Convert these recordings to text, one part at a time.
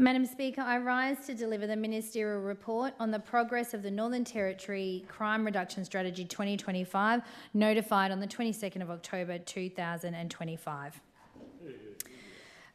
Madam Speaker, I rise to deliver the Ministerial report on the progress of the Northern Territory Crime Reduction Strategy 2025, notified on the 22nd of October 2025.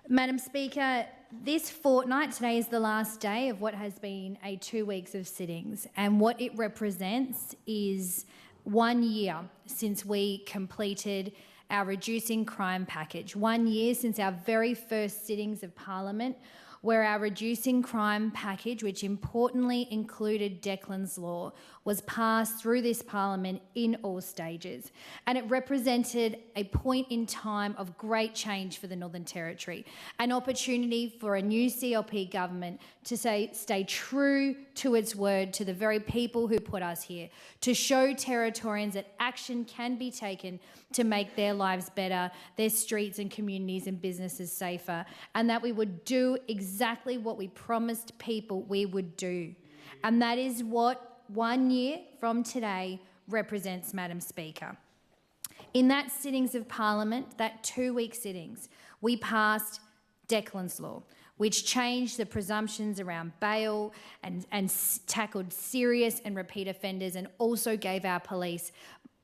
Madam Speaker, this fortnight, today is the last day of what has been 2 weeks of sittings, and what it represents is 1 year since we completed our Reducing Crime package, 1 year since our very first sittings of Parliament, where our Reducing Crime package, which importantly included Declan's Law, was passed through this Parliament in all stages. And it represented a point in time of great change for the Northern Territory, an opportunity for a new CLP government to stay true to its word to the very people who put us here, to show Territorians that action can be taken to make their lives better, their streets and communities and businesses safer, and that we would do exactly what we promised people we would do. And that is what 1 year from today represents, Madam Speaker. In that sittings of Parliament, that 2-week sittings, we passed Declan's Law, which changed the presumptions around bail and tackled serious and repeat offenders, and also gave our police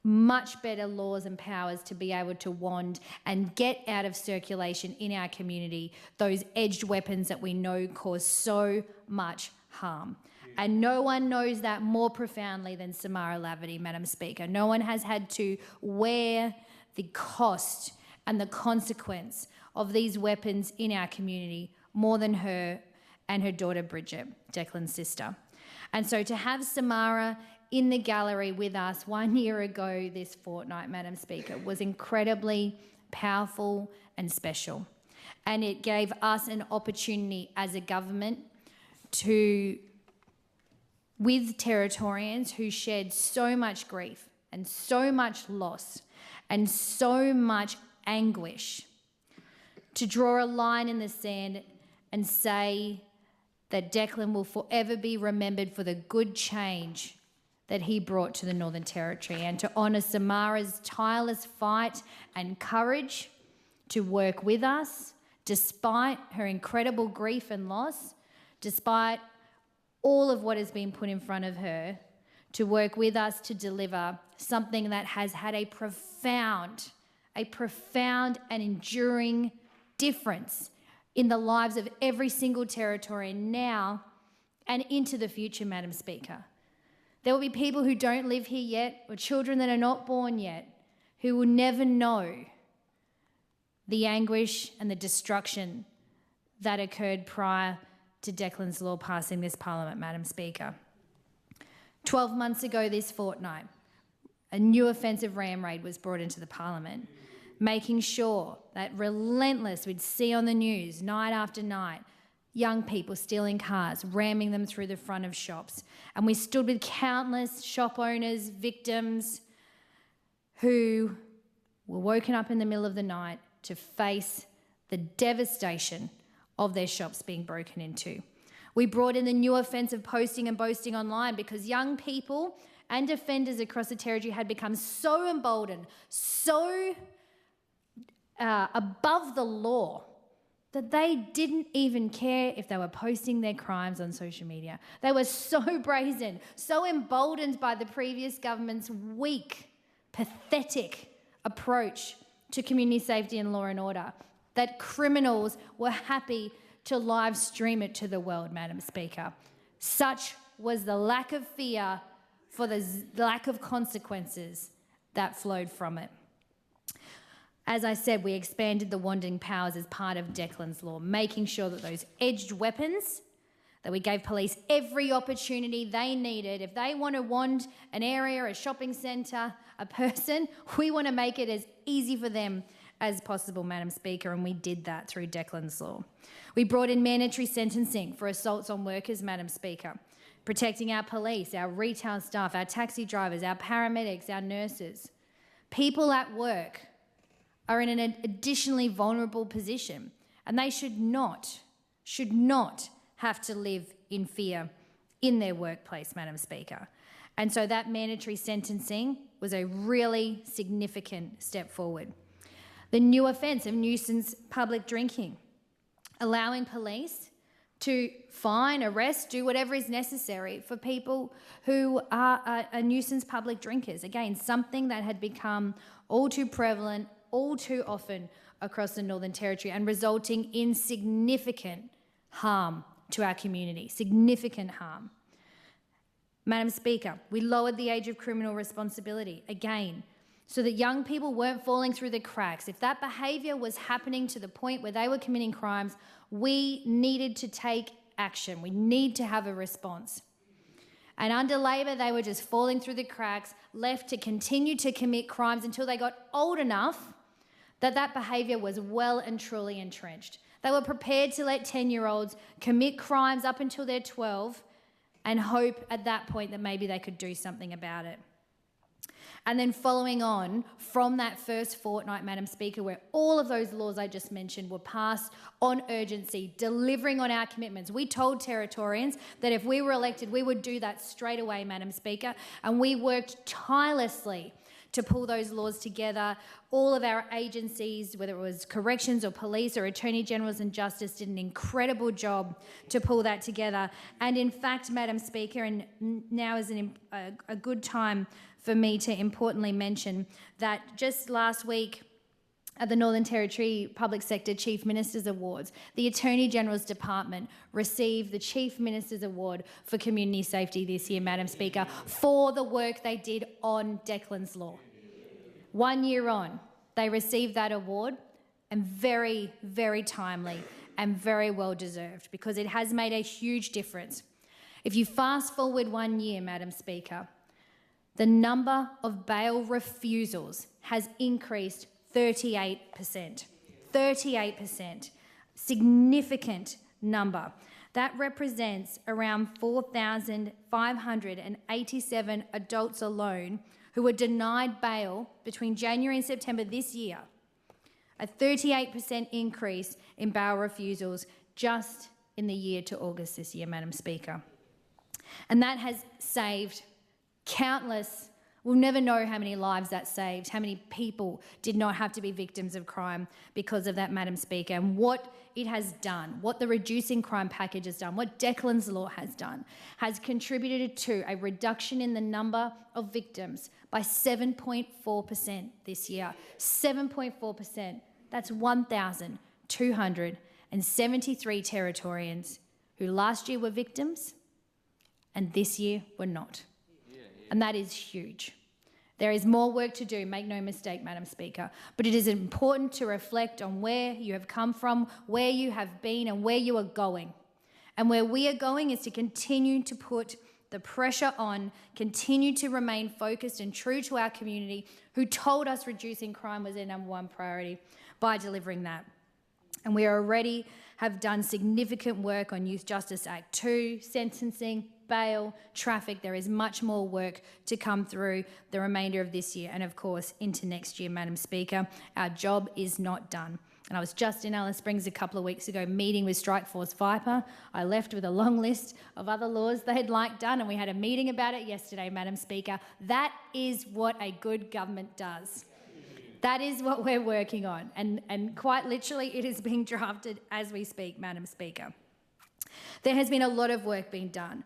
much better laws and powers to be able to wand and get out of circulation in our community those edged weapons that we know cause so much harm. And no one knows that more profoundly than Samara Laverty, Madam Speaker. No one has had to wear the cost and the consequence of these weapons in our community more than her and her daughter Bridget, Declan's sister. And so to have Samara in the gallery with us 1 year ago this fortnight, Madam Speaker, was incredibly powerful and special. And it gave us an opportunity as a government to, with Territorians who shared so much grief and so much loss and so much anguish, to draw a line in the sand and say that Declan will forever be remembered for the good change that he brought to the Northern Territory, and to honour Samara's tireless fight and courage to work with us despite her incredible grief and loss, despite all of what has been put in front of her, to work with us to deliver something that has had a profound and enduring difference in the lives of every single Territorian now and into the future, Madam Speaker. There will be people who don't live here yet, or children that are not born yet, who will never know the anguish and the destruction that occurred prior to Declan's Law passing this Parliament, Madam Speaker. 12 months ago this fortnight, a new offensive ram raid was brought into the Parliament, making sure that relentless, we'd see on the news night after night, young people stealing cars, ramming them through the front of shops. And we stood with countless shop owners, victims, who were woken up in the middle of the night to face the devastation of their shops being broken into. We brought in the new offence of posting and boasting online because young people and offenders across the Territory had become so emboldened, so above the law, that they didn't even care if they were posting their crimes on social media. They were so brazen, so emboldened by the previous government's weak, pathetic approach to community safety and law and order, that criminals were happy to live stream it to the world, Madam Speaker. Such was the lack of fear for the lack of consequences that flowed from it. As I said, we expanded the wanding powers as part of Declan's Law, making sure that those edged weapons, that we gave police every opportunity they needed. If they want to wand an area, a shopping centre, a person, we want to make it as easy for them as possible, Madam Speaker, and we did that through Declan's Law. We brought in mandatory sentencing for assaults on workers, Madam Speaker, protecting our police, our retail staff, our taxi drivers, our paramedics, our nurses. People at work are in an additionally vulnerable position, and they should not have to live in fear in their workplace, Madam Speaker. And so that mandatory sentencing was a really significant step forward. The new offence of nuisance public drinking, allowing police to fine, arrest, do whatever is necessary for people who are nuisance public drinkers. Again, something that had become all too prevalent, all too often across the Northern Territory and resulting in significant harm to our community, significant harm. Madam Speaker, we lowered the age of criminal responsibility, again, so that young people weren't falling through the cracks. If that behaviour was happening to the point where they were committing crimes, we needed to take action. We need to have a response. And under Labor, they were just falling through the cracks, left to continue to commit crimes until they got old enough that that behaviour was well and truly entrenched. They were prepared to let 10-year-olds commit crimes up until they're 12 and hope at that point that maybe they could do something about it. And then following on from that first fortnight, Madam Speaker, where all of those laws I just mentioned were passed on urgency, delivering on our commitments. We told Territorians that if we were elected, we would do that straight away, Madam Speaker, and we worked tirelessly to pull those laws together. All of our agencies, whether it was corrections or police or attorney generals and justice, did an incredible job to pull that together. And in fact, Madam Speaker, and now is a good time for me to importantly mention that just last week at the Northern Territory Public Sector Chief Minister's Awards, the Attorney General's Department received the Chief Minister's Award for Community Safety this year, Madam Speaker, for the work they did on Declan's Law. 1 year on, they received that award, and very, very timely and very well deserved, because it has made a huge difference. If you fast forward 1 year, Madam Speaker, the number of bail refusals has increased 38%. 38%. Significant number. That represents around 4,587 adults alone who were denied bail between January and September this year. A 38% increase in bail refusals just in the year to August this year, Madam Speaker. And that has saved countless, we'll never know how many lives that saved, how many people did not have to be victims of crime because of that, Madam Speaker. And what it has done, what the Reducing Crime Package has done, what Declan's Law has done, has contributed to a reduction in the number of victims by 7.4% this year. 7.4%. That's 1,273 Territorians who last year were victims and this year were not. And that is huge. There is more work to do, make no mistake, Madam Speaker, but it is important to reflect on where you have come from, where you have been, and where you are going. And where we are going is to continue to put the pressure on, continue to remain focused and true to our community, who told us reducing crime was their number one priority, by delivering that. And we already have done significant work on Youth Justice Act 2, sentencing, bail, traffic. There is much more work to come through the remainder of this year and, of course, into next year, Madam Speaker. Our job is not done. And I was just in Alice Springs a couple of weeks ago meeting with Strikeforce Viper. I left with a long list of other laws they'd like done, and we had a meeting about it yesterday, Madam Speaker. That is what a good government does. That is what we're working on. And quite literally, it is being drafted as we speak, Madam Speaker. There has been a lot of work being done.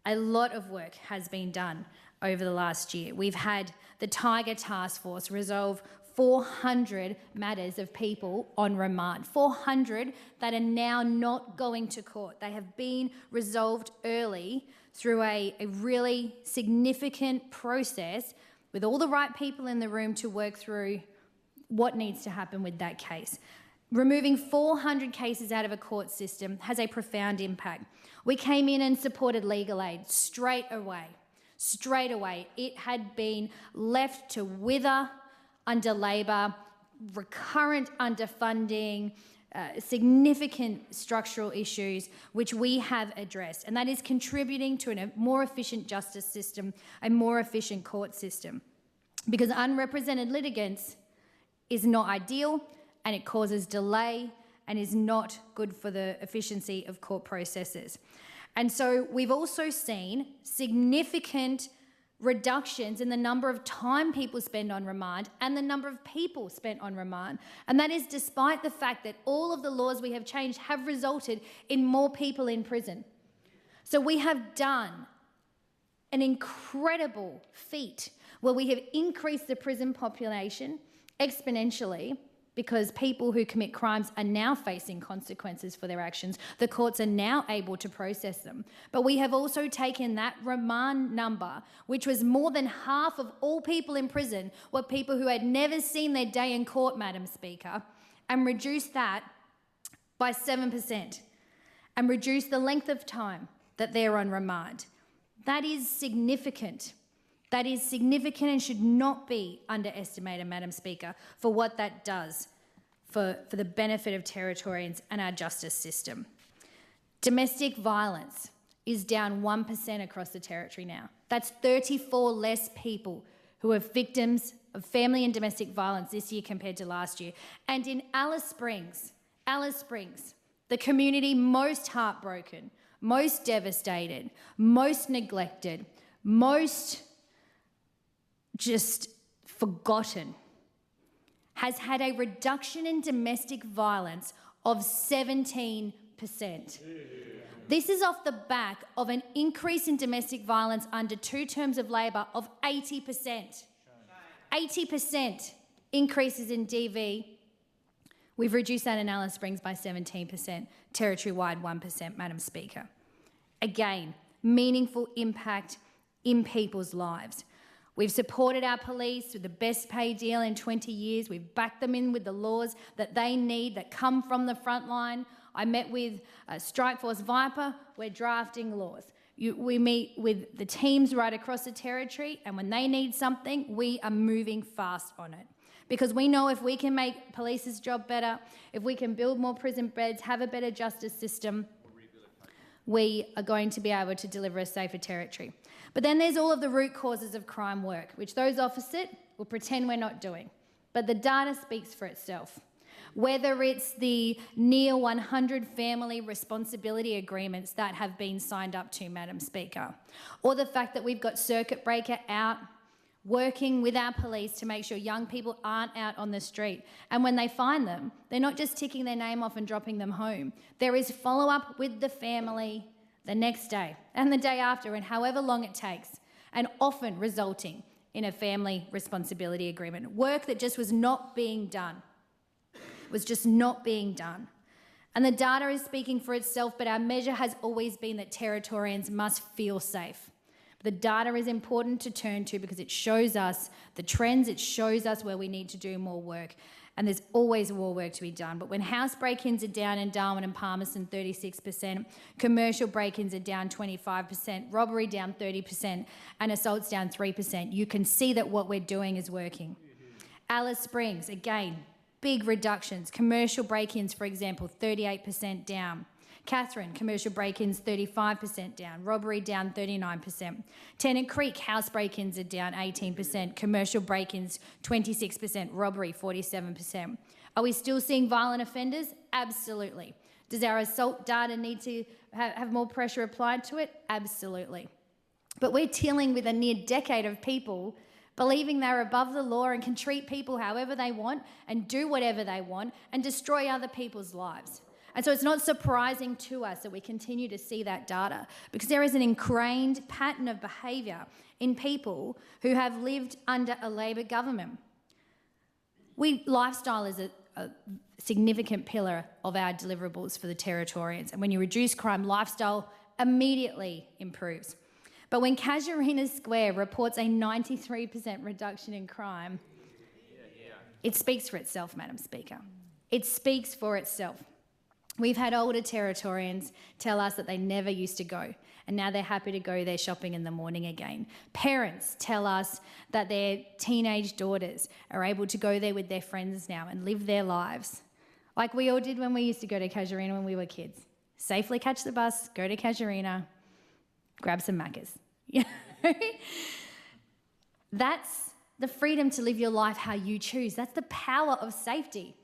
A lot of work has been done over the last year. We've had the Tiger Task Force resolve 400 matters of people on remand, 400 that are now not going to court. They have been resolved early through a really significant process with all the right people in the room to work through what needs to happen with that case. Removing 400 cases out of a court system has a profound impact. We came in and supported legal aid straight away. Straight away. It had been left to wither under Labor, recurrent underfunding, significant structural issues, which we have addressed. And that is contributing to a more efficient justice system, a more efficient court system. Because unrepresented litigants is not ideal, and it causes delay and is not good for the efficiency of court processes. And so we've also seen significant reductions in the number of time people spend on remand and the number of people spent on remand. And that is despite the fact that all of the laws we have changed have resulted in more people in prison. So we have done an incredible feat where we have increased the prison population exponentially, because people who commit crimes are now facing consequences for their actions. The courts are now able to process them. But we have also taken that remand number, which was more than half of all people in prison were people who had never seen their day in court, Madam Speaker, and reduced that by 7% and reduced the length of time that they're on remand. That is significant. That is significant and should not be underestimated, Madam Speaker, for what that does for the benefit of Territorians and our justice system. Domestic violence is down 1% across the Territory now. That's 34 less people who are victims of family and domestic violence this year compared to last year. And in Alice Springs, the community most heartbroken, most devastated, most neglected, most just forgotten, has had a reduction in domestic violence of 17%. This is off the back of an increase in domestic violence under 2 terms of Labor of 80%. 80% increases in DV. We've reduced that in Alice Springs by 17%, territory-wide 1%, Madam Speaker. Again, meaningful impact in people's lives. We've supported our police with the best pay deal in 20 years. We've backed them in with the laws that they need that come from the front line. I met with Strikeforce Viper. We're drafting laws. We meet with the teams right across the Territory, and when they need something, we are moving fast on it. Because we know if we can make police's job better, if we can build more prison beds, have a better justice system, we are going to be able to deliver a safer Territory. But then there's all of the root causes of crime work, which those opposite will pretend we're not doing. But the data speaks for itself. Whether it's the near 100 family responsibility agreements that have been signed up to, Madam Speaker, or the fact that we've got circuit breaker out working with our police to make sure young people aren't out on the street. And when they find them, they're not just ticking their name off and dropping them home. There is follow-up with the family the next day and the day after, and however long it takes, and often resulting in a family responsibility agreement. Work that just was not being done. Was just not being done. And the data is speaking for itself, but our measure has always been that Territorians must feel safe. The data is important to turn to because it shows us the trends, it shows us where we need to do more work. And there's always more work to be done. But when house break-ins are down in Darwin and Palmerston 36%, commercial break-ins are down 25%, robbery down 30%, and assaults down 3%, you can see that what we're doing is working. Alice Springs, again, big reductions. Commercial break-ins, for example, 38% down. Catherine, commercial break-ins 35% down, robbery down 39%. Tennant Creek, house break-ins are down 18%, commercial break-ins 26%, robbery 47%. Are we still seeing violent offenders? Absolutely. Does our assault data need to have more pressure applied to it? Absolutely. But we're dealing with a near decade of people believing they're above the law and can treat people however they want and do whatever they want and destroy other people's lives. And so it's not surprising to us that we continue to see that data because there is an ingrained pattern of behaviour in people who have lived under a Labor government. Lifestyle is a significant pillar of our deliverables for the Territorians. And when you reduce crime, lifestyle immediately improves. But when Casuarina Square reports a 93% reduction in crime, it speaks for itself, Madam Speaker. It speaks for itself. We've had older Territorians tell us that they never used to go, and now they're happy to go there shopping in the morning again. Parents tell us that their teenage daughters are able to go there with their friends now and live their lives, like we all did when we used to go to Casuarina when we were kids. Safely catch the bus, go to Casuarina, grab some Maccas. That's the freedom to live your life how you choose. That's the power of safety.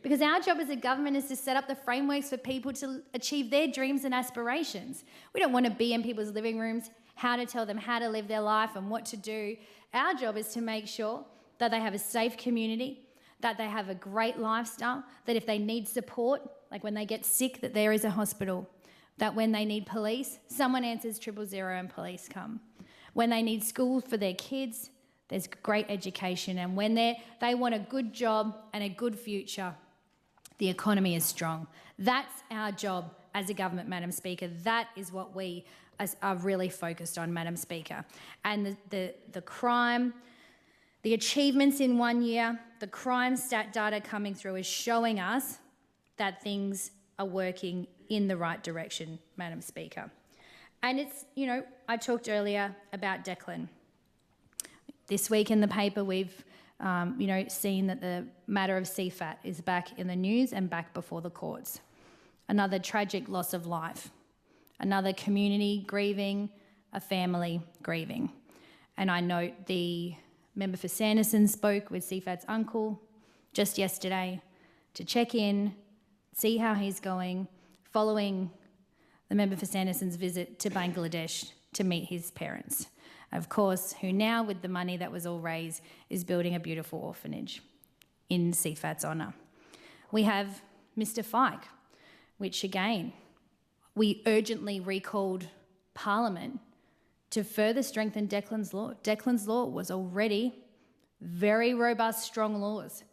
Because our job as a government is to set up the frameworks for people to achieve their dreams and aspirations. We don't want to be in people's living rooms how to tell them how to live their life and what to do. Our job is to make sure that they have a safe community, that they have a great lifestyle, that if they need support, like when they get sick, that there is a hospital, that when they need police, someone answers 000 and police come. When they need school for their kids, there's great education. And when they want a good job and a good future, the economy is strong. That's our job as a government, Madam Speaker. That is what we are really focused on, Madam Speaker. And the crime, the achievements in 1 year, the crime stat data coming through is showing us that things are working in the right direction, Madam Speaker. And it's, I talked earlier about Declan. This week in the paper, we've, seen that the matter of CFAT is back in the news and back before the courts. Another tragic loss of life. Another community grieving, a family grieving. And I note the member for Sanderson spoke with CFAT's uncle just yesterday to check in, see how he's going, following the member for Sanderson's visit to Bangladesh to meet his parents. Of course, who now, with the money that was all raised, is building a beautiful orphanage in CFAT's honour. We have Mr Fike, which again, we urgently recalled Parliament to further strengthen Declan's law. Declan's law was already very robust, strong laws.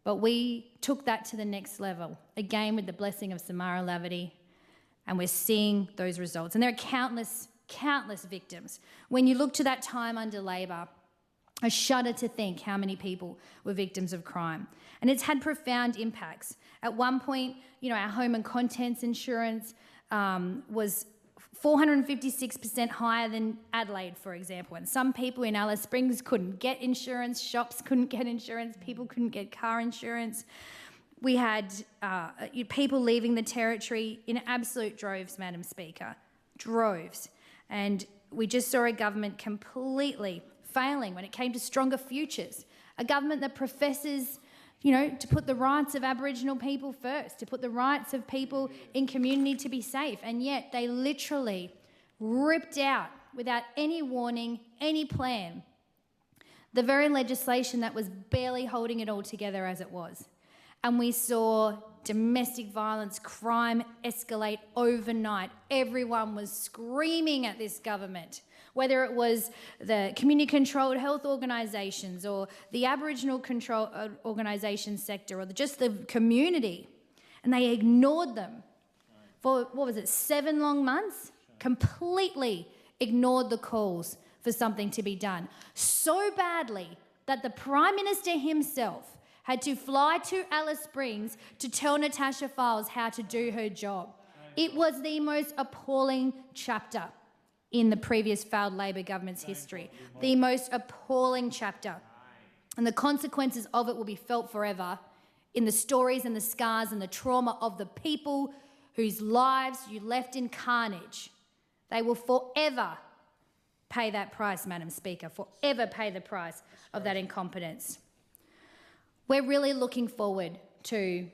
But we took that to the next level, again with the blessing of Samara Laverty, and we're seeing those results. And there are countless victims. When you look to that time under Labor, I shudder to think how many people were victims of crime. And it's had profound impacts. At one point, our home and contents insurance was 456% higher than Adelaide, for example. And some people in Alice Springs couldn't get insurance, shops couldn't get insurance, people couldn't get car insurance. We had people leaving the territory in absolute droves, Madam Speaker, droves. And we just saw a government completely failing when it came to stronger futures, a government that professes to put the rights of Aboriginal people first, to put the rights of people in community to be safe, and yet they literally ripped out, without any warning, any plan, the very legislation that was barely holding it all together as it was. And we saw domestic violence, crime escalate overnight. Everyone was screaming at this government, whether it was the community-controlled health organisations or the Aboriginal control organisation sector or just the community, and they ignored them for, 7 long months? Completely ignored the calls for something to be done. So badly that the Prime Minister himself had to fly to Alice Springs to tell Natasha Files how to do her job. It was the most appalling chapter in the previous failed Labor government's history. The most appalling chapter. And the consequences of it will be felt forever in the stories and the scars and the trauma of the people whose lives you left in carnage. They will forever pay that price, Madam Speaker, forever pay the price of that incompetence. We're really looking forward to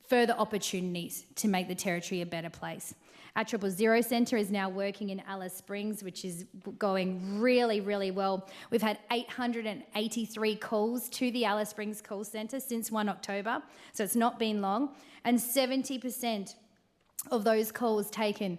further opportunities to make the Territory a better place. Our 000 Centre is now working in Alice Springs, which is going really, really well. We've had 883 calls to the Alice Springs call centre since 1 October, so it's not been long, and 70% of those calls taken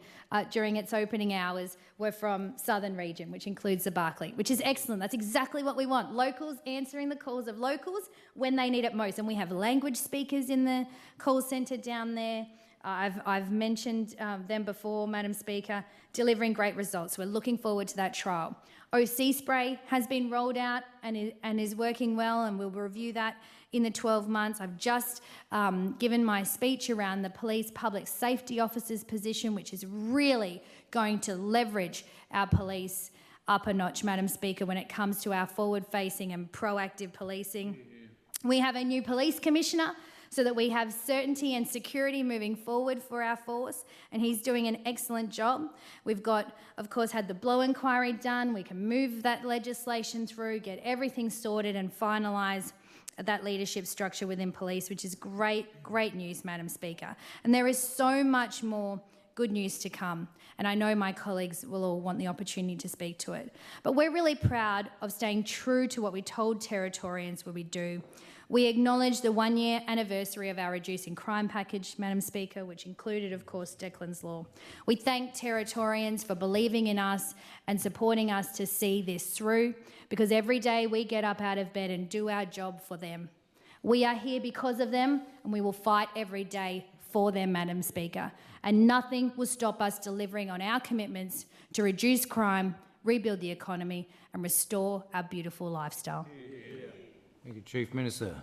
during its opening hours were from Southern region, which includes the Barkly, which is excellent. That's exactly what we want. Locals answering the calls of locals when they need it most. And we have language speakers in the call centre down there. I've mentioned them before, Madam Speaker, delivering great results. We're looking forward to that trial. OC spray has been rolled out and is working well, and we'll review that in the 12 months. I've just given my speech around the police public safety officer's position, which is really going to leverage our police up a notch, Madam Speaker, when it comes to our forward-facing and proactive policing. We have a new police commissioner so that we have certainty and security moving forward for our force, and he's doing an excellent job. We've got, of course, had the Blow inquiry done. We can move that legislation through, get everything sorted and finalise that leadership structure within police, which is great news, Madam Speaker. And there is so much more good news to come. And I know my colleagues will all want the opportunity to speak to it. But we're really proud of staying true to what we told Territorians we would do. We acknowledge the 1-year anniversary of our Reducing Crime package, Madam Speaker, which included, of course, Declan's Law. We thank Territorians for believing in us and supporting us to see this through, because every day we get up out of bed and do our job for them. We are here because of them, and we will fight every day for them, Madam Speaker. And nothing will stop us delivering on our commitments to reduce crime, rebuild the economy, and restore our beautiful lifestyle. Thank you, Chief Minister.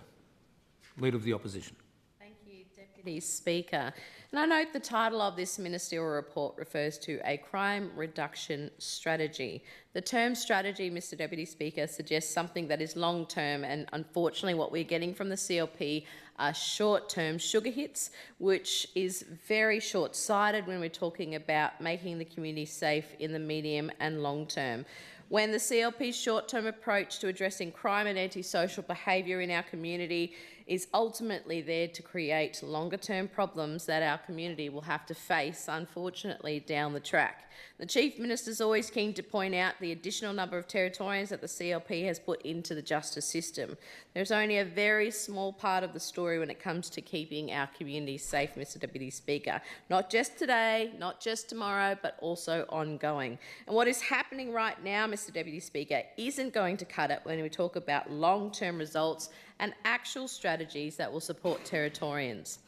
Leader of the Opposition. Thank you, Deputy Speaker. And I note the title of this ministerial report refers to a crime reduction strategy. The term strategy, Mr Deputy Speaker, suggests something that is long-term, and unfortunately what we're getting from the CLP are short-term sugar hits, which is very short-sighted when we're talking about making the community safe in the medium and long term. When the CLP's short-term approach to addressing crime and antisocial behaviour in our community is ultimately there to create longer-term problems that our community will have to face, unfortunately, down the track. The Chief Minister is always keen to point out the additional number of Territorians that the CLP has put into the justice system. There's only a very small part of the story when it comes to keeping our community safe, Mr Deputy Speaker. Not just today, not just tomorrow, but also ongoing. And what is happening right now, Mr Deputy Speaker, isn't going to cut it when we talk about long-term results and actual strategies that will support Territorians.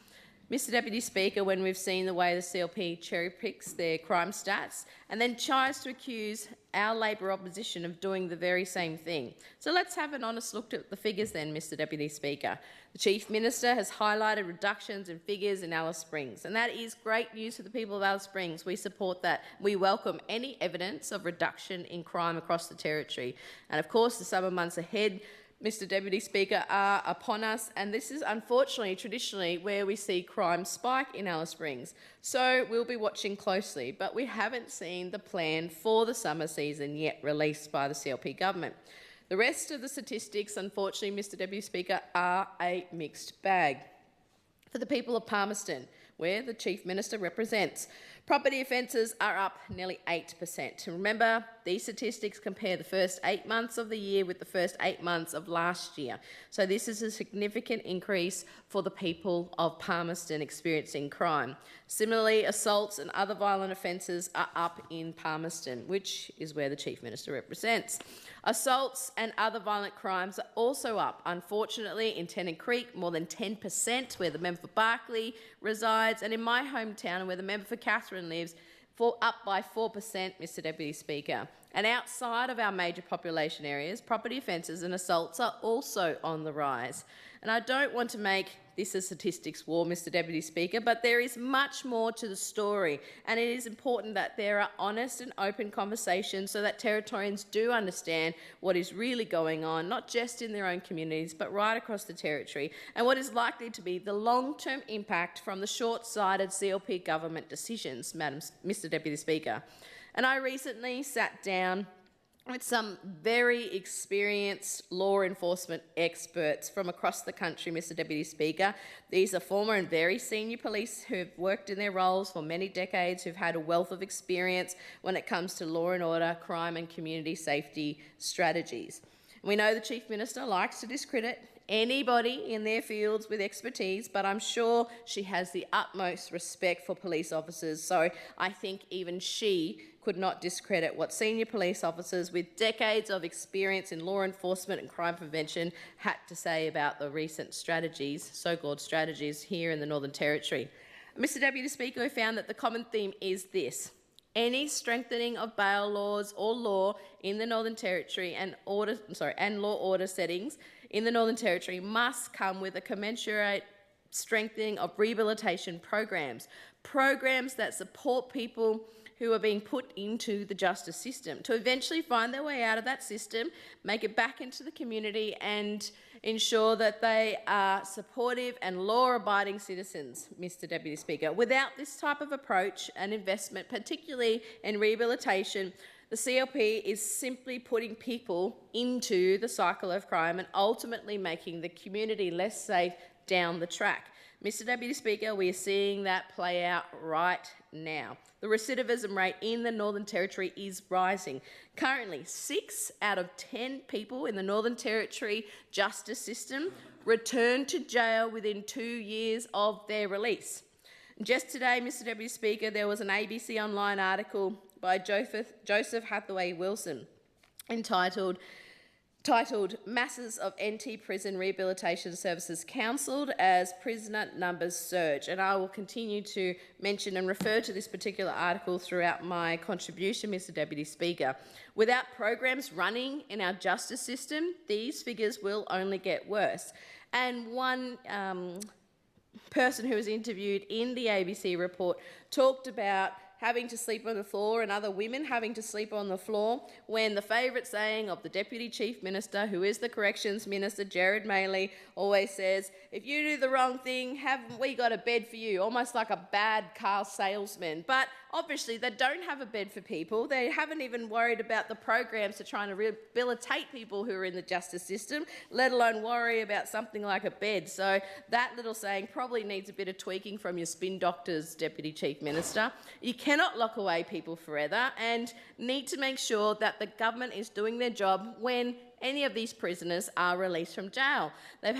Mr Deputy Speaker, when we've seen the way the CLP cherry-picks their crime stats and then tries to accuse our Labor opposition of doing the very same thing. So let's have an honest look at the figures then, Mr Deputy Speaker. The Chief Minister has highlighted reductions in figures in Alice Springs, and that is great news for the people of Alice Springs. We support that. We welcome any evidence of reduction in crime across the territory. And of course, the summer months ahead, Mr Deputy Speaker, are upon us, and this is unfortunately traditionally where we see crime spike in Alice Springs. So we'll be watching closely, but we haven't seen the plan for the summer season yet released by the CLP government. The rest of the statistics, unfortunately, Mr Deputy Speaker, are a mixed bag. For the people of Palmerston, where the Chief Minister represents, property offences are up nearly 8%. Remember, these statistics compare the first 8 months of the year with the first 8 months of last year. So this is a significant increase for the people of Palmerston experiencing crime. Similarly, assaults and other violent offences are up in Palmerston, which is where the Chief Minister represents. Assaults and other violent crimes are also up, unfortunately, in Tennant Creek, more than 10%, where the member for Barkly resides, and in my hometown, where the member for Catherine lives, up by 4%, Mr Deputy Speaker. And outside of our major population areas, property offences and assaults are also on the rise. And I don't want to make this a statistics war, Mr Deputy Speaker, but there is much more to the story, and it is important that there are honest and open conversations so that Territorians do understand what is really going on, not just in their own communities, but right across the territory, and what is likely to be the long-term impact from the short-sighted CLP government decisions, Mr Deputy Speaker. And I recently sat down with some very experienced law enforcement experts from across the country, Mr Deputy Speaker. These are former and very senior police who have worked in their roles for many decades, who've had a wealth of experience when it comes to law and order, crime and community safety strategies. We know the Chief Minister likes to discredit anybody in their fields with expertise, but I'm sure she has the utmost respect for police officers, so I think even she could not discredit what senior police officers with decades of experience in law enforcement and crime prevention had to say about the recent strategies, so-called strategies, here in the Northern Territory. Mr Deputy Speaker, we found that the common theme is this: any strengthening of bail laws or law in the Northern Territory and law order settings in the Northern Territory must come with a commensurate strengthening of rehabilitation programs that support people who are being put into the justice system to eventually find their way out of that system, make it back into the community and ensure that they are supportive and law-abiding citizens, Mr Deputy Speaker. Without this type of approach and investment, particularly in rehabilitation, the CLP is simply putting people into the cycle of crime and ultimately making the community less safe down the track. Mr Deputy Speaker, we are seeing that play out right now. The recidivism rate in the Northern Territory is rising. Currently, 6 out of 10 people in the Northern Territory justice system return to jail within 2 years of their release. Just today, Mr Deputy Speaker, there was an ABC Online article by Joseph Hathaway Wilson entitled Masses of NT Prison Rehabilitation Services Cancelled as Prisoner Numbers Surge. And I will continue to mention and refer to this particular article throughout my contribution, Mr Deputy Speaker. Without programs running in our justice system, these figures will only get worse. And one person who was interviewed in the ABC report talked about having to sleep on the floor and other women having to sleep on the floor when the favourite saying of the Deputy Chief Minister, who is the Corrections Minister, Gerard Maley, always says, if you do the wrong thing, haven't we got a bed for you? Almost like a bad car salesman. But obviously they don't have a bed for people. They haven't even worried about the programs to try and rehabilitate people who are in the justice system, let alone worry about something like a bed. So that little saying probably needs a bit of tweaking from your spin doctors, Deputy Chief Minister. You cannot lock away people forever and need to make sure that the government is doing their job when any of these prisoners are released from jail. The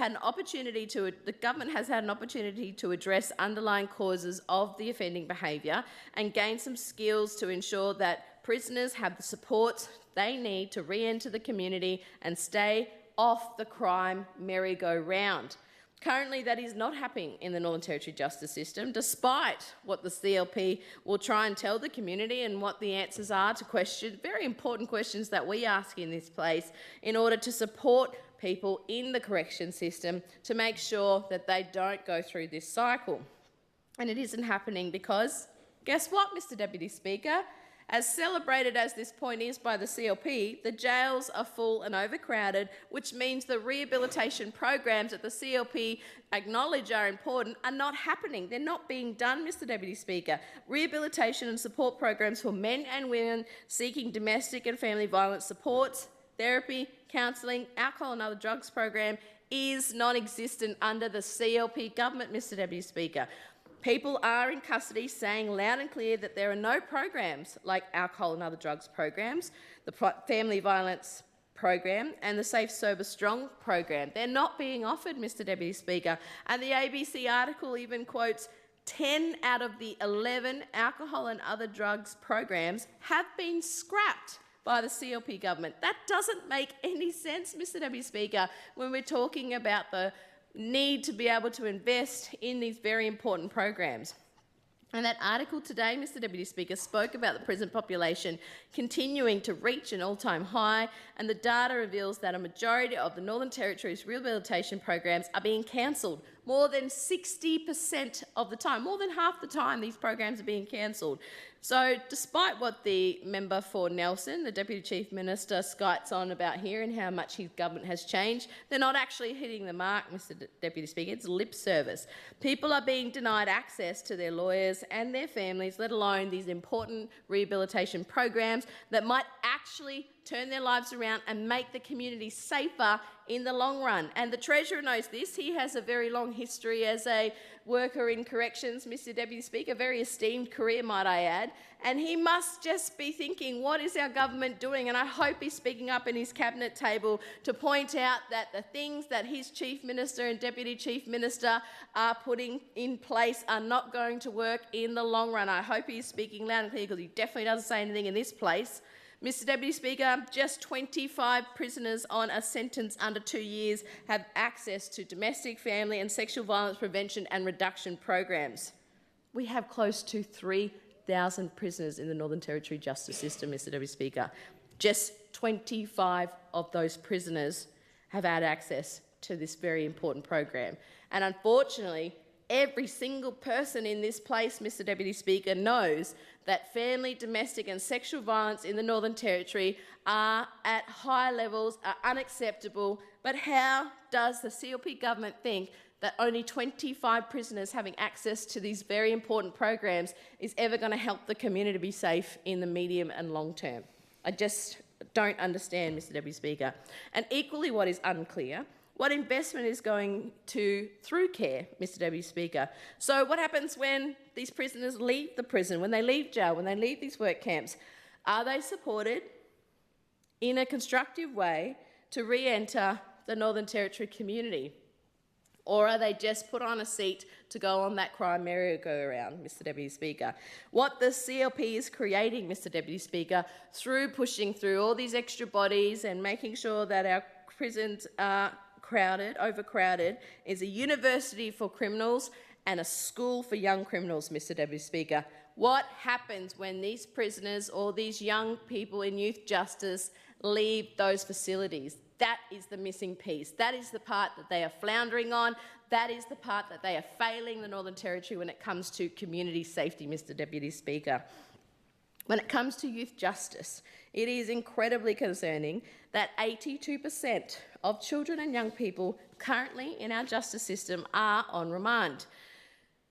government has had an opportunity to address underlying causes of the offending behaviour and gain some skills to ensure that prisoners have the support they need to re-enter the community and stay off the crime merry-go-round. Currently, that is not happening in the Northern Territory justice system, despite what the CLP will try and tell the community and what the answers are to very important questions that we ask in this place in order to support people in the correction system to make sure that they don't go through this cycle. And it isn't happening because, guess what, Mr Deputy Speaker? As celebrated as this point is by the CLP, the jails are full and overcrowded, which means the rehabilitation programs that the CLP acknowledge are important are not happening. They're not being done, Mr Deputy Speaker. Rehabilitation and support programs for men and women seeking domestic and family violence supports, therapy, counselling, alcohol and other drugs program is non-existent under the CLP government, Mr Deputy Speaker. People are in custody saying loud and clear that there are no programs like alcohol and other drugs programs, the family violence program and the Safe Sober Strong program. They're not being offered, Mr Deputy Speaker. And the ABC article even quotes 10 out of the 11 alcohol and other drugs programs have been scrapped by the CLP government. That doesn't make any sense, Mr Deputy Speaker, when we're talking about the need to be able to invest in these very important programs. And that article today, Mr Deputy Speaker, spoke about the prison population continuing to reach an all-time high, and the data reveals that a majority of the Northern Territory's rehabilitation programs are being cancelled. More than 60% of the time, more than half the time, these programs are being cancelled. So despite what the member for Nelson, the Deputy Chief Minister, skites on about here and how much his government has changed, they're not actually hitting the mark, Mr Deputy Speaker. It's lip service. People are being denied access to their lawyers and their families, let alone these important rehabilitation programs that might actually turn their lives around and make the community safer in the long run. And the Treasurer knows this. He has a very long history as a worker in corrections, Mr Deputy Speaker, a very esteemed career, might I add. And he must just be thinking, what is our government doing? And I hope he's speaking up in his cabinet table to point out that the things that his Chief Minister and Deputy Chief Minister are putting in place are not going to work in the long run. I hope he's speaking loud and clear, because he definitely doesn't say anything in this place. Mr Deputy Speaker, just 25 prisoners on a sentence under 2 years have access to domestic, family and sexual violence prevention and reduction programs. We have close to 3,000 prisoners in the Northern Territory justice system, Mr Deputy Speaker. Just 25 of those prisoners have had access to this very important program. And unfortunately, every single person in this place, Mr Deputy Speaker, knows that family, domestic and sexual violence in the Northern Territory are at high levels, are unacceptable. But how does the CLP government think that only 25 prisoners having access to these very important programs is ever going to help the community be safe in the medium and long term? I just don't understand, Mr Deputy Speaker. And equally what is unclear, What investment is going to through care, Mr Deputy Speaker? So what happens when these prisoners leave the prison, when they leave jail, when they leave these work camps? Are they supported in a constructive way to re-enter the Northern Territory community? Or are they just put on a seat to go on that crime merry-go-round, Mr Deputy Speaker? What the CLP is creating, Mr Deputy Speaker, through pushing through all these extra bodies and making sure that our prisons are overcrowded, is a university for criminals and a school for young criminals, Mr Deputy Speaker. What happens when these prisoners or these young people in youth justice leave those facilities? That is the missing piece. That is the part that they are floundering on. That is the part that they are failing the Northern Territory when it comes to community safety, Mr Deputy Speaker. When it comes to youth justice, it is incredibly concerning that 82% of children and young people currently in our justice system are on remand.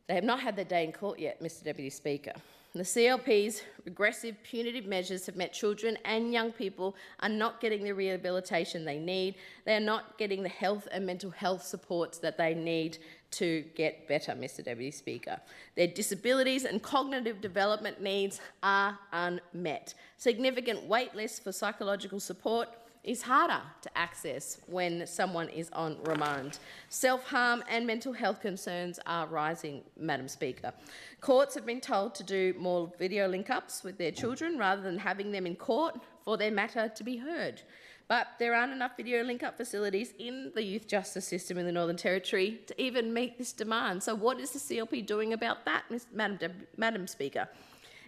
They have not had their day in court yet, Mr Deputy Speaker. The CLP's regressive punitive measures have meant children and young people are not getting the rehabilitation they need. They are not getting the health and mental health supports that they need to get better, Mr Deputy Speaker. Their disabilities and cognitive development needs are unmet. Significant wait lists for psychological support is harder to access when someone is on remand. Self-harm and mental health concerns are rising, Madam Speaker. Courts have been told to do more video link-ups with their children rather than having them in court for their matter to be heard. But there aren't enough video link-up facilities in the youth justice system in the Northern Territory to even meet this demand. So what is the CLP doing about that, Madam Speaker?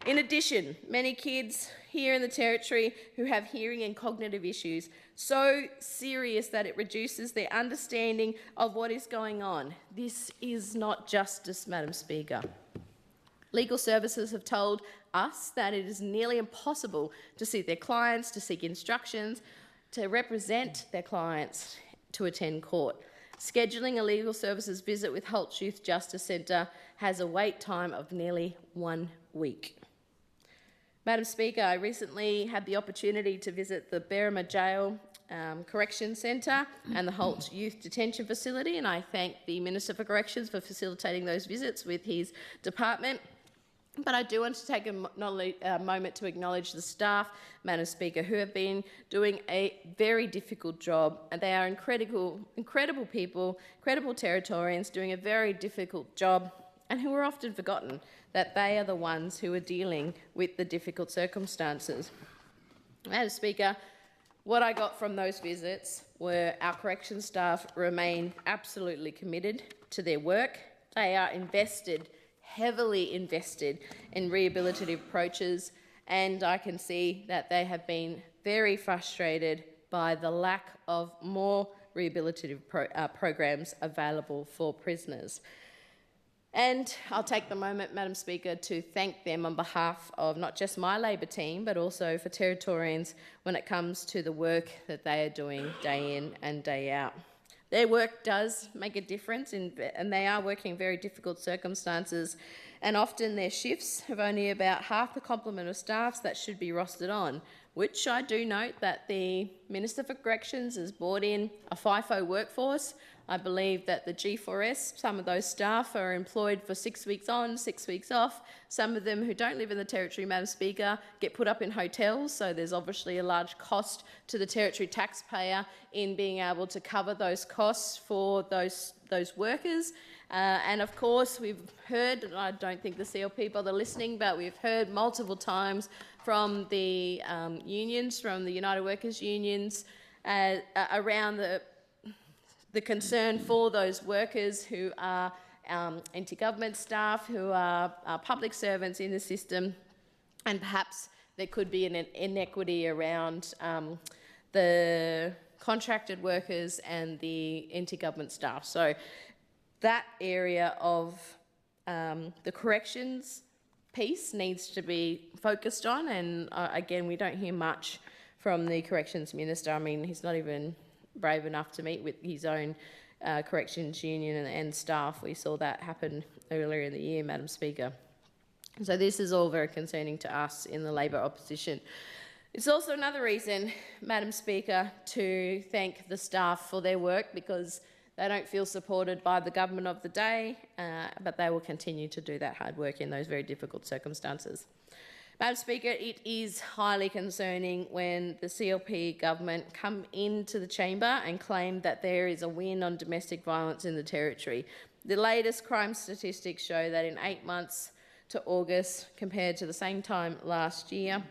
In addition, many kids here in the Territory who have hearing and cognitive issues so serious that it reduces their understanding of what is going on. This is not justice, Madam Speaker. Legal services have told us that it is nearly impossible to see their clients, to seek instructions, to represent their clients, to attend court. Scheduling a legal services visit with Holt's Youth Justice Centre has a wait time of nearly 1 week. Madam Speaker, I recently had the opportunity to visit the Berrima Jail Correction Centre and the Holt Youth Detention Facility, and I thank the Minister for Corrections for facilitating those visits with his department. But I do want to take a moment to acknowledge the staff, Madam Speaker, who have been doing a very difficult job, and they are incredible people, incredible Territorians doing a very difficult job, and who are often forgotten that they are the ones who are dealing with the difficult circumstances. Madam Speaker, what I got from those visits were our corrections staff remain absolutely committed to their work. They are heavily invested in rehabilitative approaches, and I can see that they have been very frustrated by the lack of more rehabilitative programs available for prisoners. And I'll take the moment, Madam Speaker, to thank them on behalf of not just my Labor team, but also for Territorians when it comes to the work that they are doing day in and day out. Their work does make a difference, and they are working in very difficult circumstances, and often their shifts have only about half the complement of staffs that should be rostered on, which I do note that the Minister for Corrections has brought in a FIFO workforce. I believe that the G4S, some of those staff are employed for 6 weeks on, 6 weeks off. Some of them who don't live in the Territory, Madam Speaker, get put up in hotels, so there's obviously a large cost to the Territory taxpayer in being able to cover those costs for those workers. And of course, we've heard, and I don't think the CLP bother listening, but we've heard multiple times from the unions, from the United Workers unions, around the concern for those workers who are anti-government staff, who are public servants in the system, and perhaps there could be an inequity around the contracted workers and the anti-government staff. So that area of the corrections piece needs to be focused on, and again, we don't hear much from the Corrections Minister. I mean, he's not even brave enough to meet with his own corrections union and staff. We saw that happen earlier in the year, Madam Speaker. So this is all very concerning to us in the Labor opposition. It's also another reason, Madam Speaker, to thank the staff for their work, because they don't feel supported by the government of the day, but they will continue to do that hard work in those very difficult circumstances. Madam Speaker, it is highly concerning when the CLP government come into the chamber and claim that there is a win on domestic violence in the Territory. The latest crime statistics show that in 8 months to August, compared to the same time last year,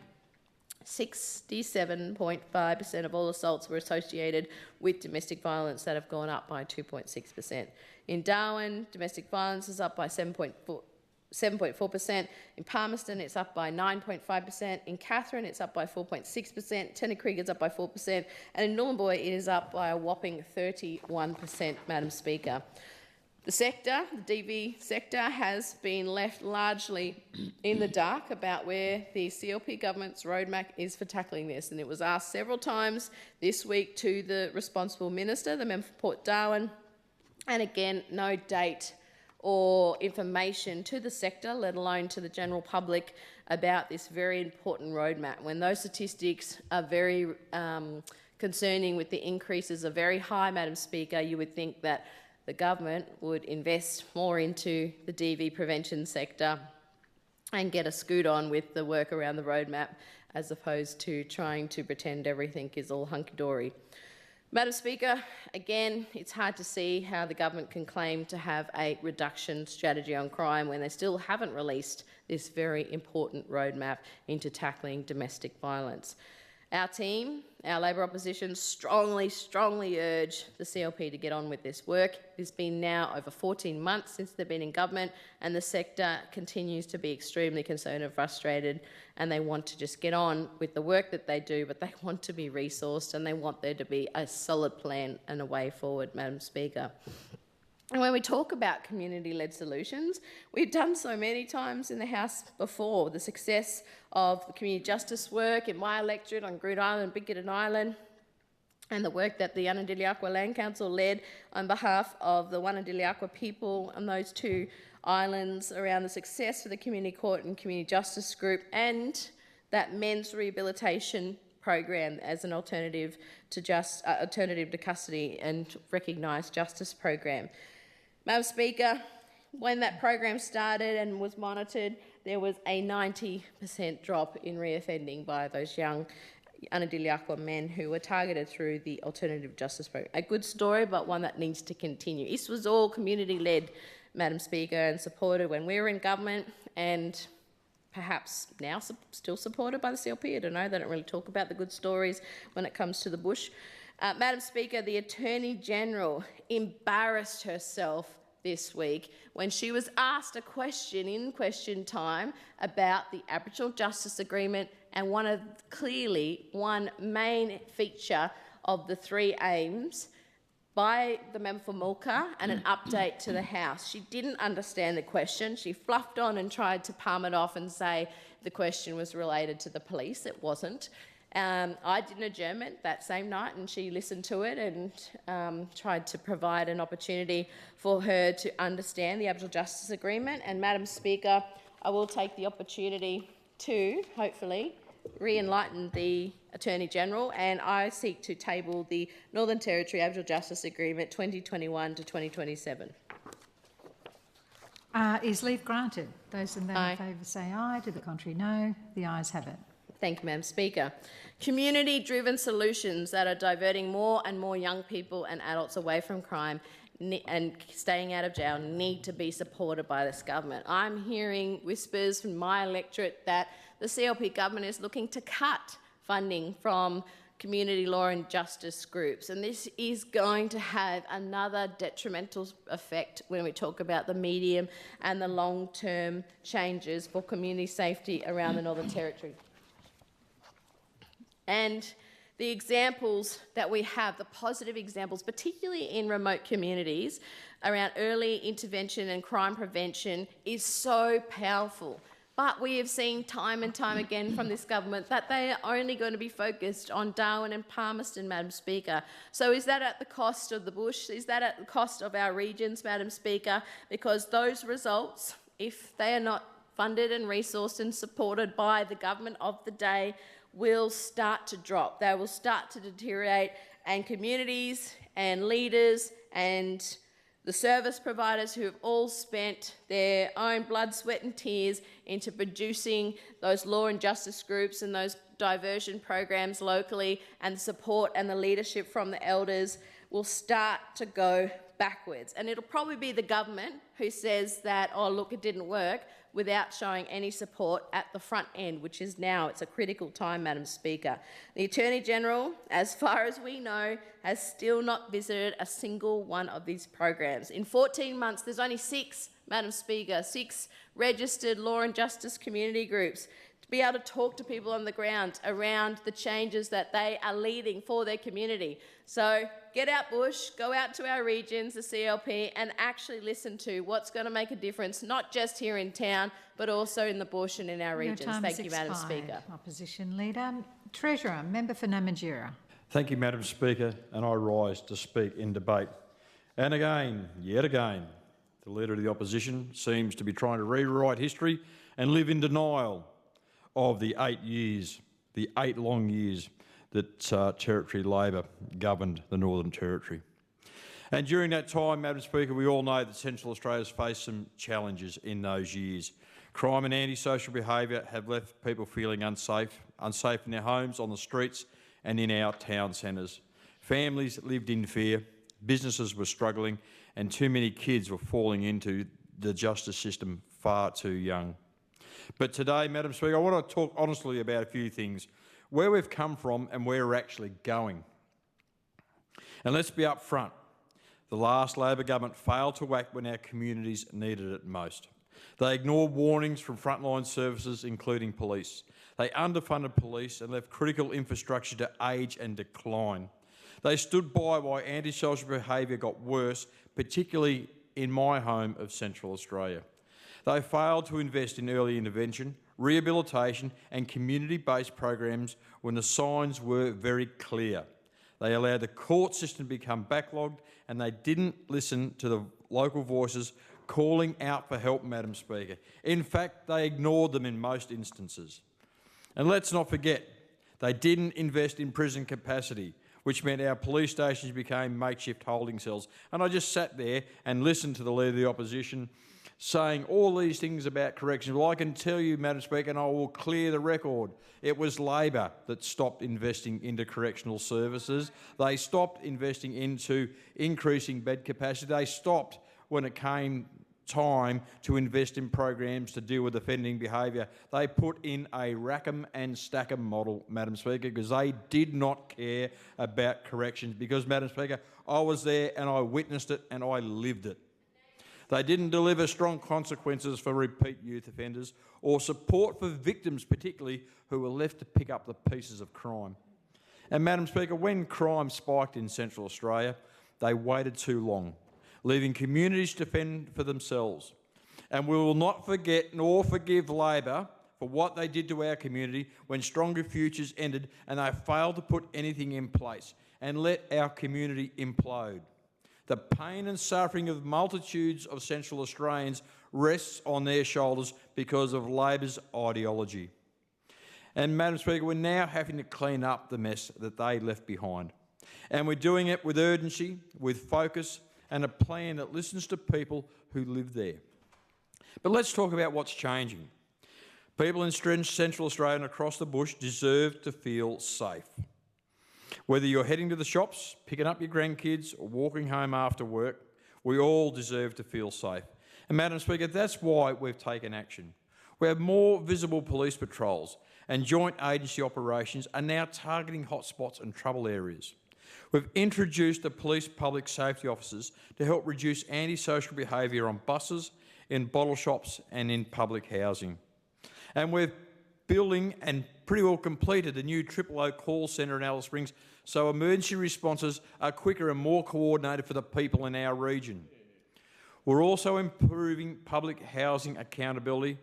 67.5% of all assaults were associated with domestic violence. That have gone up by 2.6%. In Darwin, domestic violence is up by 7.4%. In Palmerston, it's up by 9.5%. In Katherine, it's up by 4.6%. Tennant-Creek is up by 4%. And in Nhulunbuy, it is up by a whopping 31%, Madam Speaker. The sector, the DV sector, has been left largely in the dark about where the CLP government's roadmap is for tackling this. And it was asked several times this week to the responsible minister, the member for Port Darwin, and again, no date or information to the sector, let alone to the general public, about this very important roadmap. When those statistics are very concerning, with the increases are very high, Madam Speaker, you would think that the government would invest more into the DV prevention sector and get a scoot on with the work around the roadmap, as opposed to trying to pretend everything is all hunky-dory. Madam Speaker, again, it's hard to see how the government can claim to have a reduction strategy on crime when they still haven't released this very important roadmap into tackling domestic violence. Our team, our Labor opposition, strongly urge the CLP to get on with this work. It's been now over 14 months since they've been in government, and the sector continues to be extremely concerned and frustrated, and they want to just get on with the work that they do, but they want to be resourced and they want there to be a solid plan and a way forward, Madam Speaker. And when we talk about community-led solutions, we've done so many times in the House before. The success of the community justice work in my electorate on Groote Island, Bidgeton Island, and the work that the Unadiliaqua Land Council led on behalf of the Wanadiliaqua people on those two islands, around the success of the Community Court and Community Justice Group, and that men's rehabilitation program as an alternative to custody and recognised justice program. Madam Speaker, when that program started and was monitored, there was a 90% drop in reoffending by those young Unadiliaqua men who were targeted through the alternative justice program. A good story, but one that needs to continue. This was all community-led, Madam Speaker, and supported when we were in government, and perhaps now still supported by the CLP. I don't know, they don't really talk about the good stories when it comes to the bush. Madam Speaker, the Attorney General embarrassed herself this week when she was asked a question in question time about the Aboriginal Justice Agreement, and clearly one main feature of the three aims by the member for Mulka, and an update to the House. She didn't understand the question. She fluffed on and tried to palm it off and say the question was related to the police. It wasn't. I did an adjournment that same night, and she listened to it and tried to provide an opportunity for her to understand the Aboriginal Justice Agreement. And Madam Speaker, I will take the opportunity to hopefully re-enlighten the Attorney General, and I seek to table the Northern Territory Aboriginal Justice Agreement 2021 to 2027. Is leave granted? Those in favour say aye. To the contrary, no. The ayes have it. Thank you, Madam Speaker. Community-driven solutions that are diverting more and more young people and adults away from crime and staying out of jail need to be supported by this government. I'm hearing whispers from my electorate that the CLP government is looking to cut funding from community law and justice groups, and this is going to have another detrimental effect when we talk about the medium and the long-term changes for community safety around the Northern Territory. And the examples that we have, the positive examples, particularly in remote communities, around early intervention and crime prevention is so powerful. But we have seen time and time again from this government that they are only going to be focused on Darwin and Palmerston, Madam Speaker. So is that at the cost of the bush? Is that at the cost of our regions, Madam Speaker? Because those results, if they are not funded and resourced and supported by the government of the day, will start to drop. They will start to deteriorate, and communities and leaders and the service providers who have all spent their own blood, sweat and tears into producing those law and justice groups and those diversion programs locally, and the support and the leadership from the elders will start to go backwards. And it'll probably be the government who says that, oh, look, it didn't work, without showing any support at the front end, which is now. It's a critical time, Madam Speaker. The Attorney-General, as far as we know, has still not visited a single one of these programs. In 14 months, there's only 6, Madam Speaker, 6 registered law and justice community groups to be able to talk to people on the ground around the changes that they are leading for their community. So get out bush, go out to our regions, the CLP, and actually listen to what's going to make a difference, not just here in town, but also in the bush and in our regions. Thank you, Madam Speaker. Opposition Leader. Treasurer, Member for Namatjira. Thank you, Madam Speaker, and I rise to speak in debate. And again, yet again, the Leader of the Opposition seems to be trying to rewrite history and live in denial of the 8 years, the 8 long years that Territory Labor governed the Northern Territory. And during that time, Madam Speaker, we all know that Central Australia's faced some challenges in those years. Crime and antisocial behaviour have left people feeling unsafe in their homes, on the streets and in our town centres. Families lived in fear, businesses were struggling, and too many kids were falling into the justice system far too young. But today, Madam Speaker, I want to talk honestly about a few things, where we've come from and where we're actually going. And let's be upfront. The last Labor government failed to act when our communities needed it most. They ignored warnings from frontline services, including police. They underfunded police and left critical infrastructure to age and decline. They stood by while antisocial behaviour got worse, particularly in my home of Central Australia. They failed to invest in early intervention, rehabilitation and community-based programs when the signs were very clear. They allowed the court system to become backlogged, and they didn't listen to the local voices calling out for help, Madam Speaker. In fact, they ignored them in most instances. And let's not forget, they didn't invest in prison capacity, which meant our police stations became makeshift holding cells. And I just sat there and listened to the Leader of the Opposition saying all these things about corrections. Well, I can tell you, Madam Speaker, and I will clear the record, it was Labor that stopped investing into correctional services. They stopped investing into increasing bed capacity. They stopped when it came time to invest in programs to deal with offending behaviour. They put in a rack 'em and stack 'em model, Madam Speaker, because they did not care about corrections. Because, Madam Speaker, I was there and I witnessed it and I lived it. They didn't deliver strong consequences for repeat youth offenders or support for victims, particularly who were left to pick up the pieces of crime. And, Madam Speaker, when crime spiked in Central Australia, they waited too long, leaving communities to fend for themselves. And we will not forget nor forgive Labor for what they did to our community when Stronger Futures ended and they failed to put anything in place and let our community implode. The pain and suffering of multitudes of Central Australians rests on their shoulders because of Labor's ideology. And, Madam Speaker, we're now having to clean up the mess that they left behind. And we're doing it with urgency, with focus, and a plan that listens to people who live there. But let's talk about what's changing. People in Central Australia and across the bush deserve to feel safe. Whether you're heading to the shops, picking up your grandkids or walking home after work, we all deserve to feel safe. And, Madam Speaker, that's why we've taken action. We have more visible police patrols, and joint agency operations are now targeting hotspots and trouble areas. We've introduced the police public safety officers to help reduce antisocial behaviour on buses, in bottle shops and in public housing. And we're building and pretty well completed the new 000 call centre in Alice Springs, so emergency responses are quicker and more coordinated for the people in our region. We're also improving public housing accountability.